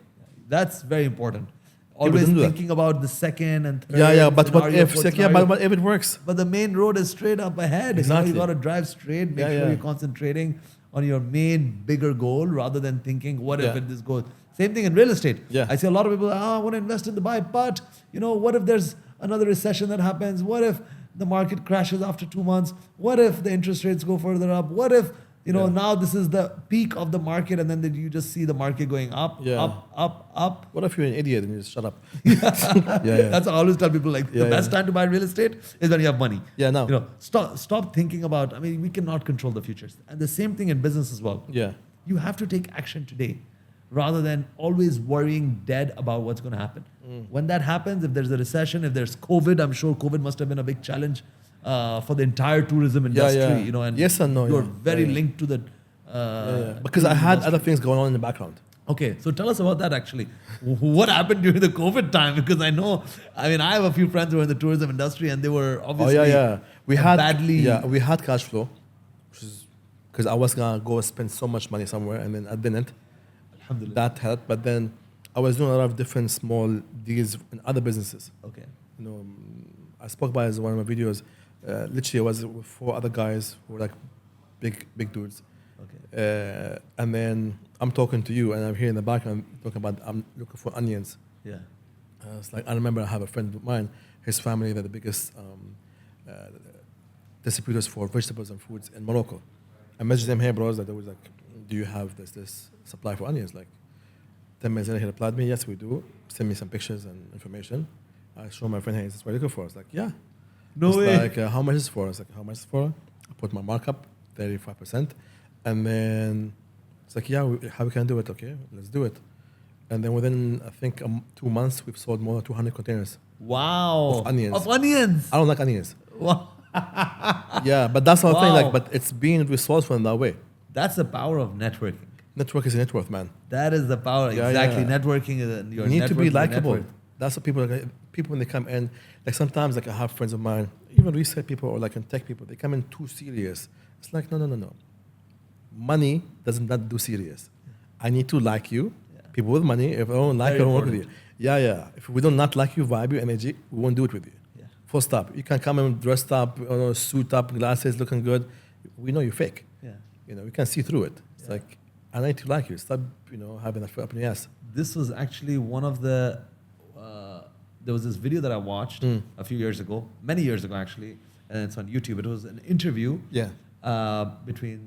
That's very important. Always don't do that. thinking about the second and third. Yeah, but what scenario, if? fourth Like, scenario. but if it works? But the main road is straight up ahead. Exactly. You got to drive straight. Make sure you're concentrating on your main bigger goal rather than thinking, what if this goes? Same thing in real estate. Yeah. I see a lot of people, I want to invest in Dubai, but what if there's another recession that happens? What if the market crashes after 2 months? What if the interest rates go further up? What if You know, Yeah. now this is the peak of the market, and then you just see the market going up, Yeah. up. What if you're an idiot and you just shut up? Yeah. That's what I always tell people. Like Yeah, the best yeah. time to buy real estate is when you have money. Yeah, now. You know, stop thinking about. I mean, we cannot control the futures, and the same thing in business as well. Yeah. You have to take action today, rather than always worrying dead about what's going to happen. When that happens, if there's a recession, if there's COVID, I'm sure COVID must have been a big challenge for the entire tourism industry. yeah. You know, and Yes and no, you're yeah. very Yeah, yeah. linked to the. Because I had industry. other things going on in the background. Okay, so tell us about that actually. What happened during the COVID time? Because I know, I mean, I have a few friends who are in the tourism industry, and they were Oh obviously yeah. We had badly. we had cash flow, which is because I was gonna go spend so much money somewhere, and then I didn't. Alhamdulillah. That helped, but then I was doing a lot of different small deals in other businesses. Okay. You know, I spoke about it in one of my videos. Literally, I was with 4 other guys who were like big dudes. Okay. And then I'm talking to you, and I'm here in the background talking about I'm looking for onions. Yeah. It's like I remember I have a friend of mine, his family, they're the biggest distributors for vegetables and foods in Morocco. I messaged them, hey bros, that they was like, do you have this supply for onions? Like 10 minutes later, he replied me, yes we do. Send me some pictures and information. I show my friend, hey, is this what you're looking for? I was like, yeah. No It's way. like, how much is it for? I was like, how much is it for? I put my markup, 35%. And then it's like, yeah, how we can do it? Okay, let's do it. And then within, I think, 2 months, we've sold more than 200 containers. Wow. Of onions. Of onions. I don't like onions. Wow. Yeah, but that's what I'm saying. Wow. Like, but it's being resourceful in that way. That's the power of networking. Network is a net worth, man. That is the power. Yeah, exactly. yeah. Networking is your You need to be network is your likable. network. That's what people when they come in, like sometimes like I have friends of mine, even research people or like in tech people, they come in too serious. It's like, no. Money doesn't not do serious. I need to like you. Yeah. People with money, if I don't like Very you, I don't work with you. important. Yeah. If we do not like you, vibe you, energy, we won't do it with you. Yeah. Full stop. You can come in dressed up, suit up, glasses, looking good. We know you're fake. Yeah. You know, we can see through it. It's Yeah. like, I need to like you. Stop, having a foot up in your ass. This was actually one of the. There was this video that I watched a few years ago, many years ago actually, and it's on YouTube. It was an interview Yeah. between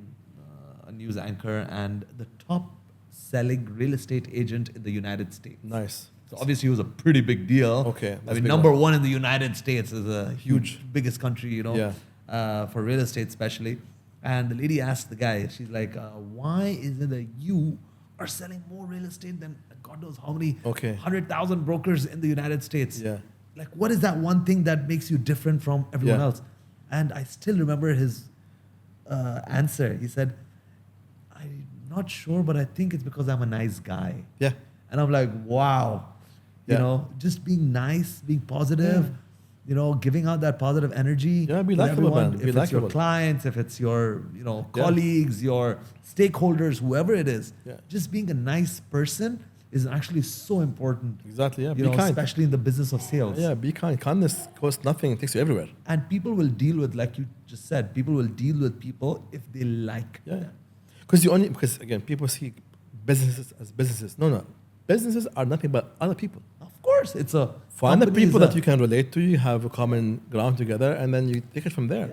a news anchor and the top selling real estate agent in the United States. Nice. So obviously it was a pretty big deal. Okay, I that's mean, big number one. one in the United States is a huge, biggest country, for real estate especially. And the lady asked the guy, she's like, why is it that you are selling more real estate than God knows how many 100,000 brokers in the United States? Yeah. Like, what is that one thing that makes you different from everyone Yeah. else? And I still remember his answer. He said, I'm not sure, but I think it's because I'm a nice guy. Yeah. And I'm like, wow. Yeah. Just being nice, being positive, giving out that positive energy. Yeah, be to likable, everyone. man. If Be it's likable. your clients, if it's your, colleagues, your stakeholders, whoever it is, Yeah. just being a nice person is actually so important. Exactly. Yeah. You Be know, kind. especially in the business of sales. Yeah. Be kind. Kindness costs nothing. It takes you everywhere. And people will deal with, like you just said, people will deal with people if they like Yeah. them. Because again, people see businesses as businesses. No. Businesses are nothing but other people. Of course, it's a Find the company is people a- that you can relate to. You have a common ground together, and then you take it from there.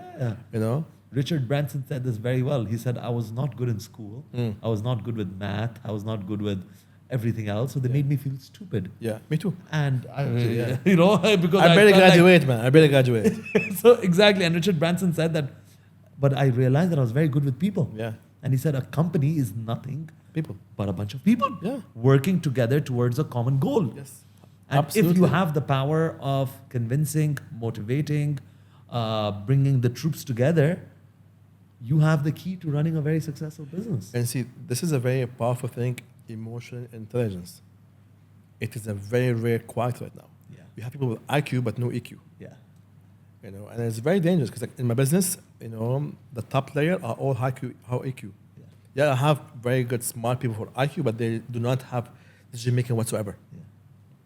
Yeah. Richard Branson said this very well. He said, I was not good in school. I was not good with math. I was not good with everything else. So they made me feel stupid. Yeah. Me too. And, I, Yeah. because I barely felt like- graduate, man. I barely graduate. so exactly. And Richard Branson said that, but I realized that I was very good with people. Yeah. And he said, a company is nothing People. but a bunch of people Yeah. working together towards a common goal. Yes. And Absolutely. if you have the power of convincing, motivating, bringing the troops together, you have the key to running a very successful business. And see, this is a very powerful thing, emotional intelligence. It is a very rare quality right now. Yeah. You have people with IQ but no EQ. Yeah. And it's very dangerous because like in my business, the top layer are all high EQ. Yeah, I have very good smart people for IQ, but they do not have decision making whatsoever. Yeah.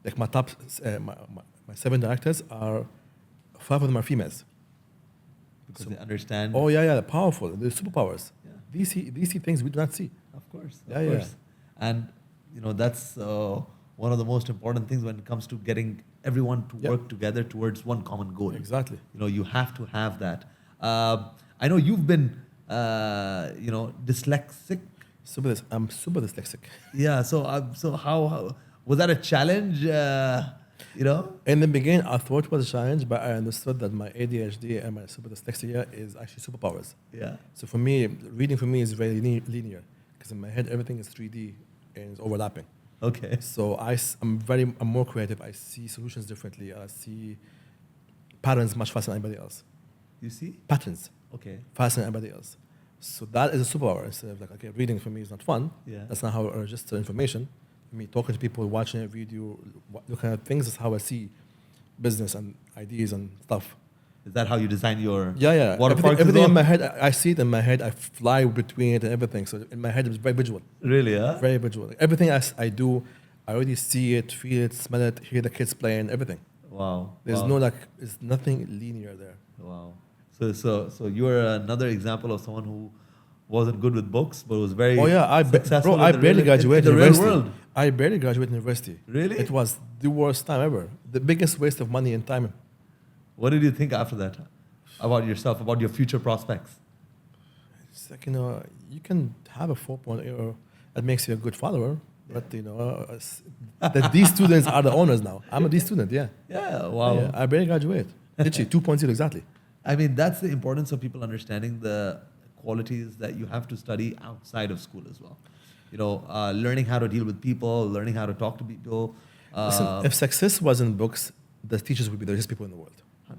Like my top, my 7 directors are 5 of them are females. Because they understand. Oh yeah, they're powerful. They're superpowers. Yeah. These see things we do not see. Of course. Yeah, Of yeah. course. And, that's one of the most important things when it comes to getting everyone to Yeah. work together towards one common goal. Exactly. You have to have that. I know you've been dyslexic. I'm super dyslexic. Yeah. So how was that a challenge? In the beginning, I thought it was a challenge, but I understood that my ADHD and my super dyslexia is actually superpowers. Yeah. So for me, reading for me is very linear because in my head everything is 3D and it's overlapping. Okay. So I'm more creative. I see solutions differently. I see patterns much faster than anybody else. You see? Patterns Okay. faster than anybody else. So that is a superpower. Instead of like, okay, reading for me is not fun. Yeah. That's not how I register information. Me talking to people, watching a video, looking at things is how I see business and ideas and stuff. Is that how you design your Yeah. water parks? Everything as in well? my head, I see it in my head. I fly between it and everything. So in my head, it's very visual. Really? Huh? Very visual. Like everything I do, I already see it, feel it, smell it, hear the kids playing, everything. Wow. There's Wow. there's nothing linear there. Wow. So you're another example of someone who wasn't good with books, but was very successful. I in the barely real- graduated in the real university. world. I barely graduated university. Really? It was the worst time ever. The biggest waste of money and time. What did you think after that about yourself, about your future prospects? It's like, you can have a 4.0 that makes you a good follower, but that these students are the owners now. I'm a D student, yeah. Yeah. Wow. Yeah, I barely graduated. Literally 2.0 exactly. I mean, that's the importance of people understanding the qualities that you have to study outside of school as well. Learning how to deal with people, learning how to talk to people. Listen, if success was in books, the teachers would be the richest people in the world. 100%.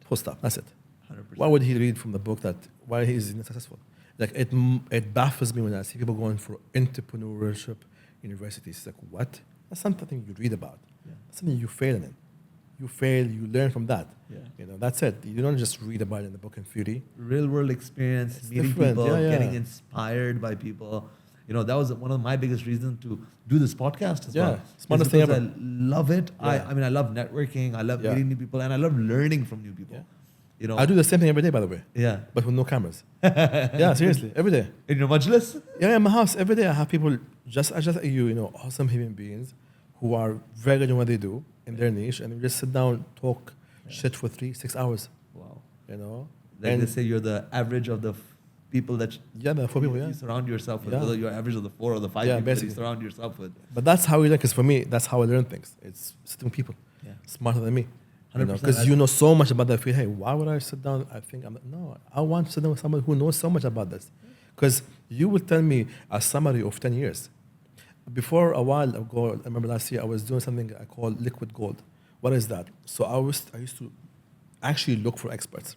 Full stop. That's it. 100%. Why would he read from the book why he is not successful? Like it baffles me when I see people going for entrepreneurship universities. It's like, what? That's not something you read about. Yeah. That's something you fail in. You fail, you learn from that. Yeah. That's it. You don't just read about it in the book in theory. Real world experience, It's meeting different. people, Yeah. getting inspired by people. That was one of my biggest reasons to do this podcast as well. Smartest Is thing because ever. I love it. Yeah. I mean, I love networking. I love Yeah. meeting new people, and I love learning from new people. I do the same thing every day, by the way, Yeah. but with no cameras. Yeah, seriously, every day. In your majlis? Yeah, in my house, every day I have people just like you, awesome human beings who are very good in what they do in their niche, and we just sit down, talk shit for 3-6 hours. Wow. And They say you're the average of the people that the 4 people, you surround yourself with. Yeah. Whether you're average of the 4 or the 5 Yeah, people that you basically. surround yourself with. But that's how we learn, because for me, that's how I learn things. It's sitting with people Yeah. smarter than me. 100%. Because you know so much about that field. Hey, why would I sit down? I want to sit down with someone who knows so much about this. Because you will tell me a summary of 10 years. Before a while ago, I remember last year, I was doing something I call liquid gold. What is that? So I used to actually look for experts.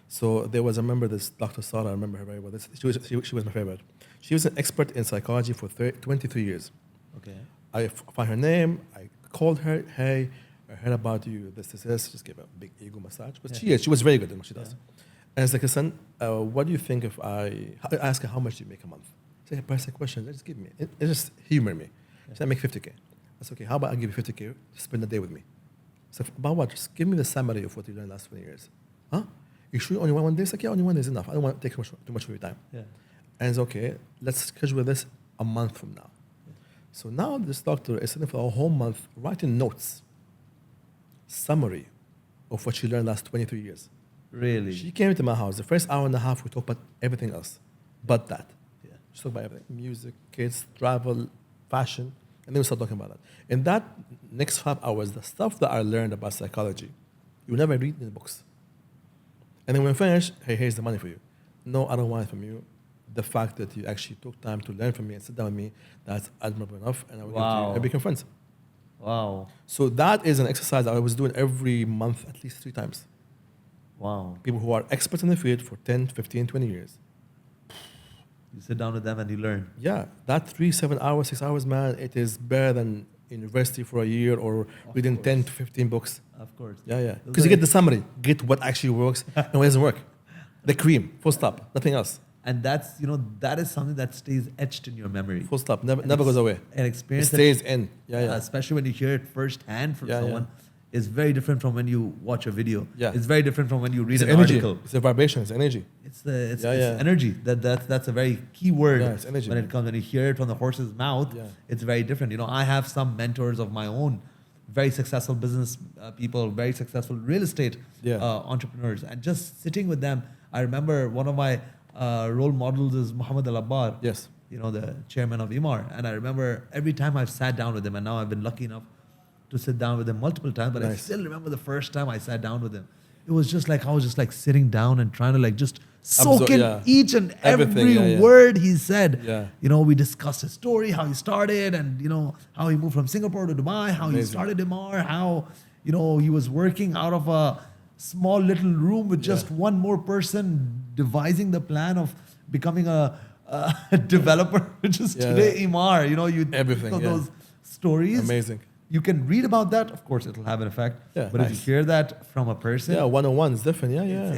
So there was, I remember this Dr. Sarah, I remember her very well. She was my favorite. She was an expert in psychology for 23 years. Okay. I found her name, I called her, hey, I heard about you, this. Just gave her a big ego massage. But she was very good at what she does. And it's like, listen, what do you think if I ask her how much do you make a month? Say, price a question, just give me. It just humor me. She said, I make 50K. That's okay, how about I give you 50K to spend the day with me? So about what? Just give me the summary of what you learned last 20 years. Huh? You sure you only want 1 day? It's like, yeah, only 1 day is enough. I don't want to take too much of your time. Yeah. And it's okay, let's schedule this a month from now. So now this doctor is sitting for a whole month writing notes, summary of what she learned last 23 years. Really? She came into my house. The first hour and a half, we talked about everything else but that. Yeah. She talked about everything, music, kids, travel, fashion, and then we start talking about that. In that next 5 hours, the stuff that I learned about psychology, you never read in the books. And then when we finish, hey, here's the money for you. No, I don't want it from you. The fact that you actually took time to learn from me and sit down with me, that's admirable enough, and I will give it to you. And become friends. Wow. So that is an exercise that I was doing every month at least 3 times. Wow. People who are experts in the field for 10, 15, 20 years. You sit down with them and you learn. Yeah, that 3, 7 hours, 6 hours, man, it is better than university for a year or reading 10 to 15 books. Of course. Yeah. Because you get the summary, get what actually works and what doesn't work. The cream, full stop, nothing else. And that's, that is something that stays etched in your memory. Full stop, never goes away. An It experience stays in. Yeah. especially when you hear it firsthand from Yeah, someone, is very different from when you watch a video. Yeah. It's very different from when you read It's an energy. article. It's a vibration, it's energy. It's Yeah. energy. That's a very key word. Yeah, it's energy, when man. it comes, when you hear it from the horse's mouth, Yeah. it's very different. I have some mentors of my own, very successful business people, very successful real estate Yeah. entrepreneurs, and just sitting with them. I remember one of my role models is Muhammad Al-Abbar, Yes. you know, the chairman of IMAR. And I remember every time I've sat down with him, and now I've been lucky enough to sit down with him multiple times, but I Nice. still remember the first time I sat down with him. It was just like, I was just like sitting down and trying to like just soak in yeah. each and Everything, every yeah. word he said. Yeah. You know, we discussed his story, how he started, and, you know, how he moved from Singapore to Dubai, how he Amazing. started IMAR, how, you know, he was working out of a small little room with just Yeah. one more person devising the plan of becoming a developer, which is Yeah. today IMAR. You know, you Everything, think of yeah. those stories. Amazing. You can read about that, of course, it'll have an effect. Yeah, but if nice. you hear that from a person, Yeah, 101 is different. Yeah, yeah.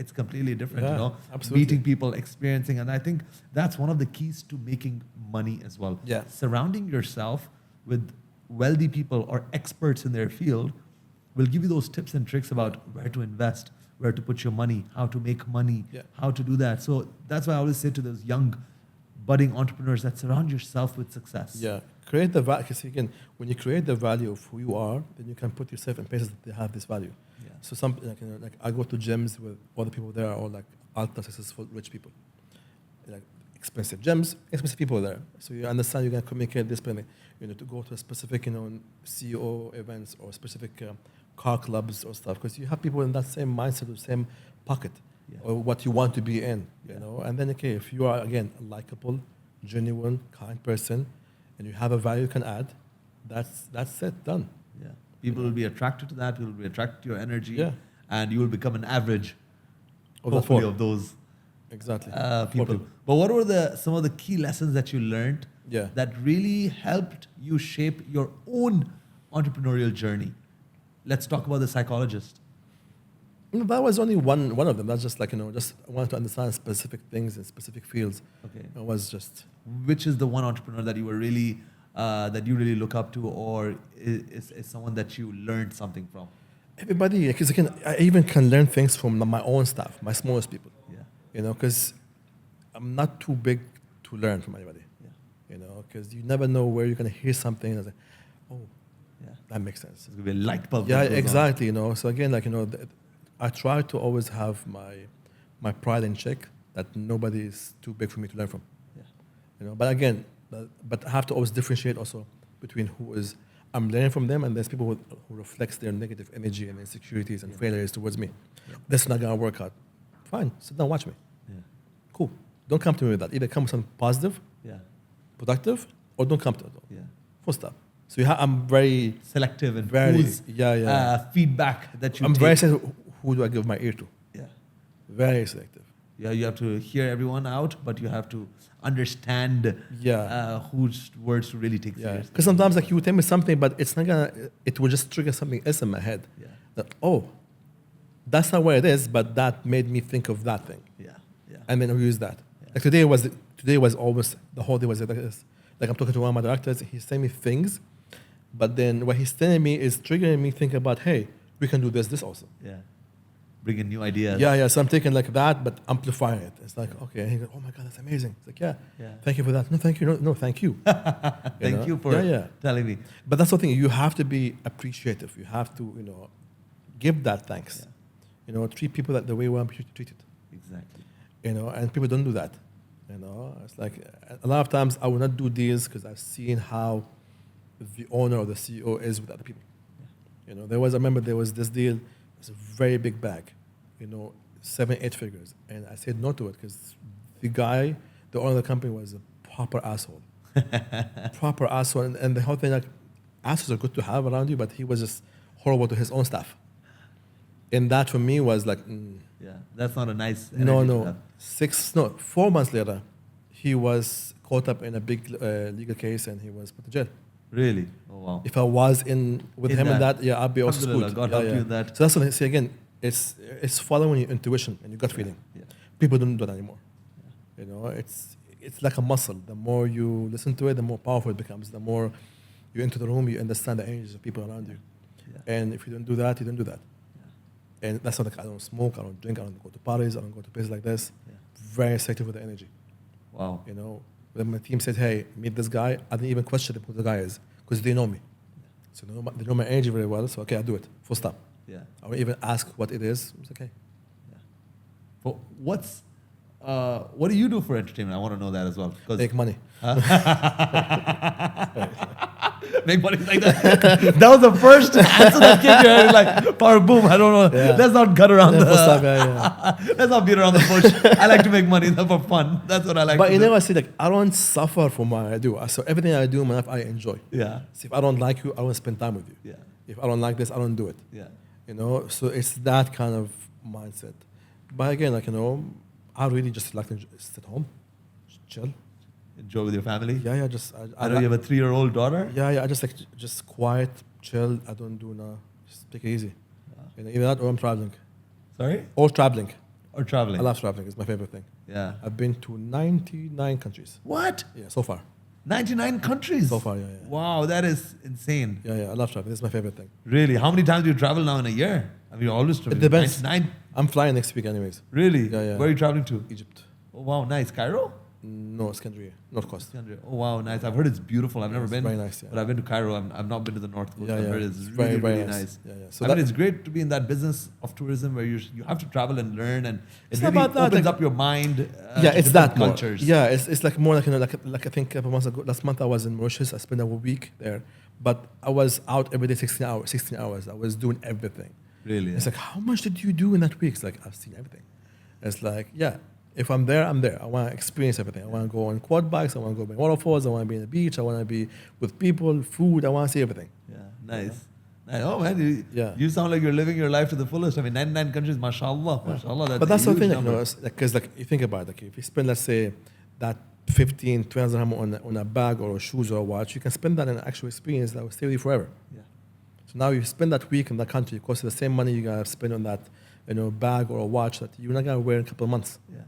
it's completely different. Yeah, You know, absolutely. meeting people, experiencing, and I think that's one of the keys to making money as well. Yeah. Surrounding yourself with wealthy people or experts in their field will give you those tips and tricks about where to invest, where to put your money, how to make money, Yeah. how to do that. So that's why I always say to those young, budding entrepreneurs that surround yourself with success. Yeah, create the value. Because again, when you create the value of who you are, then you can put yourself in places that they have this value. Yeah. So some like, you know, like I go to gyms with all the people there are all like ultra successful rich people, like expensive gyms, expensive people there. So you understand you can communicate this planning. You know, to go to a specific CEO events or specific car clubs or stuff because you have people in that same mindset, the same pocket. Yeah. Or what you want to be in, you Yeah. know. And then, okay, if you are again a likable, genuine, kind person, and you have a value you can add, that's it, done. Yeah. People will be attracted to that. People will be attracted to your energy. Yeah. And you will become an average, Of the hopefully, four. of those Exactly. people. But what were some of the key lessons that you learned Yeah. that really helped you shape your own entrepreneurial journey? Let's talk about the psychologist. No, that was only one of them. That's just like just I wanted to understand specific things in specific fields. Okay. It was just Which is the one entrepreneur that you were really that you really look up to, or is someone that you learned something from? everybody. Because again, I even can learn things from my own staff, my smallest people. Yeah. You know, because I'm not too big to learn from anybody. Yeah. You know, because you never know where you're gonna hear something and say, oh, Yeah. that makes sense. It's gonna be a light bulb. Yeah, that goes on. exactly. You know, so again, like I try to always have my pride in check that nobody is too big for me to learn from. Yeah. You know, but again, but I have to always differentiate also between who is I'm learning from them and there's people who reflects their negative energy and insecurities and Yeah. failures towards me. Yeah. That's not gonna work out. Fine, sit down, watch me. Yeah. Cool. Don't come to me with that. Either come with something positive, Yeah. productive, or don't come to it. Yeah. Full stop. So I'm very, Selective and very, whose feedback that you I'm take. very sensitive. Who do I give my ear to? Yeah. Very selective. Yeah, you have to hear everyone out, but you have to understand whose words to really take Yeah. seriously. Because sometimes like you tell me something, but it's not gonna. It will just trigger something else in my head. Yeah. That that's not where it is, but that made me think of that thing, Yeah. Yeah. and then we use that. Yeah. Like today was almost the whole day was like this. Like I'm talking to one of my directors, he's telling me things, but then what he's telling me is triggering me thinking about, hey, we can do this also. Yeah. Bring in new ideas. Yeah. So I'm taking like that, but amplifying it. It's like, okay. And he goes, oh my God, that's amazing. It's like, yeah. Yeah. Thank you for that. No, thank you. No, thank you. Thank you for telling me. But that's the thing. You have to be appreciative. You have to, give that thanks. Yeah. Treat people the way we want to be treated. Exactly. And people don't do that. It's like a lot of times I will not do deals because I've seen how the owner or the CEO is with other people. Yeah. I remember there was this deal. It's a very big bag, 7-8 figures. And I said no to it because the owner of the company was a proper asshole. Proper asshole. And the whole thing, like, assholes are good to have around you, but he was just horrible to his own staff. And that for me was like, Yeah. That's not a nice. no. energy to have. 4 months later, he was caught up in a big legal case and he was put to jail. Really? Oh wow. If I was with him in that, I'd be also Alhamdulillah, screwed. God help you in that. So that's what I say again. It's following your intuition and your gut feeling. Yeah. People don't do that anymore. It's like a muscle. The more you listen to it, the more powerful it becomes. The more you enter the room, you understand the energies of people around you. Yeah. And if you don't do that, you don't do that. Yeah. And that's not like I don't smoke, I don't drink, I don't go to parties, I don't go to places like this. Yeah. Very selective with the energy. Wow. When my team said, hey, meet this guy, I didn't even question who the guy is because they know me. So they know my energy very well. So, okay, I'll do it. Full stop. Yeah. I won't even ask what it is. It's okay. Yeah. But what's what do you do for entertainment? I want to know that as well. Make money. Make money like that. That was the first answer that came to your head. Like, power boom. I don't know. Yeah. Let's not cut around Yeah. Let's not beat around the bush. I like to make money for fun. That's what I like. But to you do. know, I see, like, I don't suffer from what I do. So everything I do in my life, I enjoy. Yeah. So if I don't like you, I won't spend time with you. Yeah. If I don't like this, I don't do it. Yeah. You know, so it's that kind of mindset. But again, like, you know, I really just like to sit at home, just chill. Enjoy with your family. Yeah, I know you have a 3-year-old daughter. I just like just quiet, chill. I don't do just take it easy. You know, either that or I'm traveling. Sorry? Or traveling. Or traveling. I love traveling. It's my favorite thing. Yeah. I've been to 99 countries. What? Yeah, so far. 99 countries? So far, yeah. Wow, that is insane. Yeah, I love traveling. It's my favorite thing. Really? How many times do you travel now in a year? I mean, you're always traveling. It depends. 99? I'm flying next week anyways. Really? Yeah. Where are you traveling to? Egypt. Oh, wow, nice. Cairo? No, Iskandariya. North Coast. Oh, wow, nice. I've heard it's beautiful. I've never It's been. very nice, yeah. But I've been to Cairo. I've not been to the North Coast. Yeah, I've yeah. heard it's It's really, very really nice. nice. Yeah. So I mean, it's great to be in that business of tourism where you have to travel and learn, and it It's really about that, opens like- up your mind. Yeah, to it's different that more. cultures. Yeah, it's like more like, you know, like I think a couple months ago, last month I was in Mauritius. I spent a week there, but I was out every day 16 hours. I was doing everything. Really? It's like, how much did you do in that week? It's like, I've seen everything. It's like, yeah, if I'm there, I'm there. I want to experience everything. I want to go on quad bikes. I want to go by waterfalls. I want to be on the beach. I want to be with people, food. I want to see everything. Yeah, nice. Oh man, you sound like you're living your life to the fullest. I mean, 99 countries, mashallah, mashallah. But that's a the thing, huge like, you number. know, because like you think about it, like if you spend, let's say, that 15, 20 dirham on a bag or shoes or a watch, you can spend that in an actual experience that will stay with you forever. Yeah. So now you spend that week in that country, it costs you the same money you gotta spend on that, you know, bag or a watch that you're not gonna wear in a couple of months. Yeah.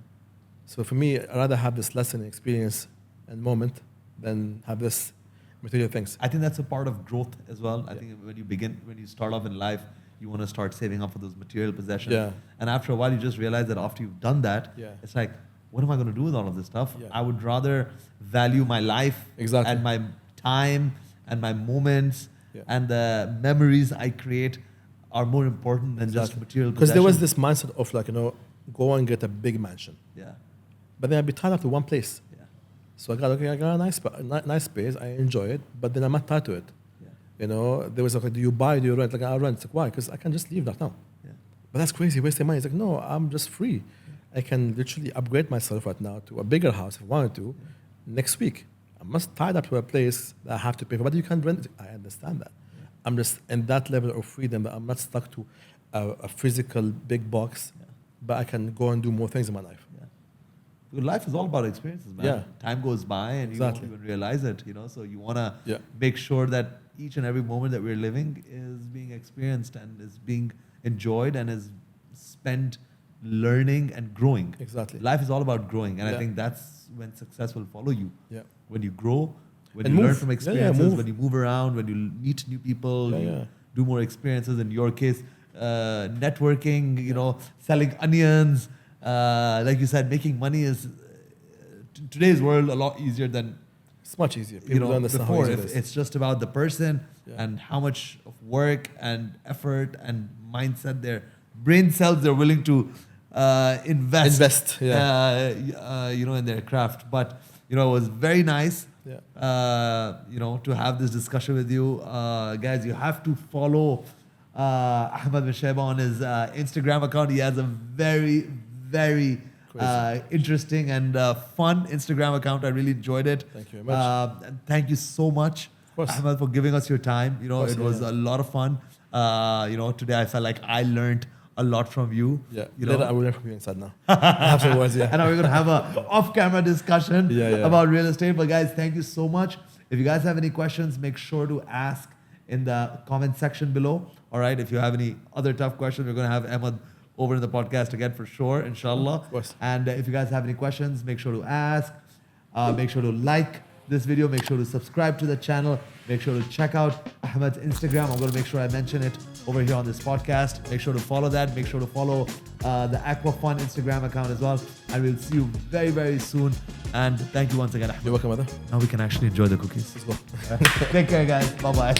So for me, I'd rather have this lesson, experience, and moment than have this material things. I think that's a part of growth as well. I think when you start off in life, you want to start saving up for those material possessions. Yeah. And after a while, you just realize that after you've done that, it's like, what am I going to do with all of this stuff? Yeah. I would rather value my life and my time and my moments and the memories I create are more important than just material possessions. Because there was this mindset of like, you know, go and get a big mansion. Yeah. But then I'd be tied up to one place. Yeah. So I got a nice space. I enjoy it, but then I'm not tied to it. Yeah. You know, there was like, do you buy, do you rent? Like, I rent. It's like, why? Because I can just leave that now. Yeah. But that's crazy, wasting money. It's like, no, I'm just free. I can literally upgrade myself right now to a bigger house if I wanted to next week. I'm not tied up to a place that I have to pay for, but you can rent it. I understand that. Yeah. I'm just in that level of freedom that I'm not stuck to a physical big box, but I can go and do more things in my life. Life is all about experiences, man. Yeah. Time goes by and you don't even realize it, you know. So you want to make sure that each and every moment that we're living is being experienced and is being enjoyed and is spent learning and growing. Exactly. Life is all about growing, and I think that's when success will follow you. Yeah. When you grow, when and you move. learn from experiences, when you move around, when you meet new people, you do more experiences. In your case, networking, you know, selling onions. Like you said, making money is today's world a lot easier than it's much easier. People don't understand before. How easy it is. It's just about the person and how much of work and effort and mindset their brain cells they're willing to invest you know, in their craft. But you know, it was very nice you know, to have this discussion with you. Guys, you have to follow Ahmed Ben Chaibeh on his Instagram account. He has a very interesting and fun Instagram account. I really enjoyed it. Thank you very much. And thank you so much, Ahmed, for giving us your time. You know, it was a lot of fun. You know, today I felt like I learned a lot from you. Yeah, you know, I will learn from you inside now. Afterwards, and now we're gonna have a off-camera discussion about real estate. But guys, thank you so much. If you guys have any questions, make sure to ask in the comment section below. All right. If you have any other tough questions, we're gonna have Ahmed over in the podcast again for sure, inshallah. Of course. And if you guys have any questions, make sure to ask. Make sure to like this video. Make sure to subscribe to the channel. Make sure to check out Ahmed's Instagram. I'm going to make sure I mention it over here on this podcast. Make sure to follow that. Make sure to follow the Aqua Fun Instagram account as well. And we'll see you very, very soon. And thank you once again, Ahmed. You're welcome, brother. Now we can actually enjoy the cookies. Let's go. Take care, guys. Bye-bye.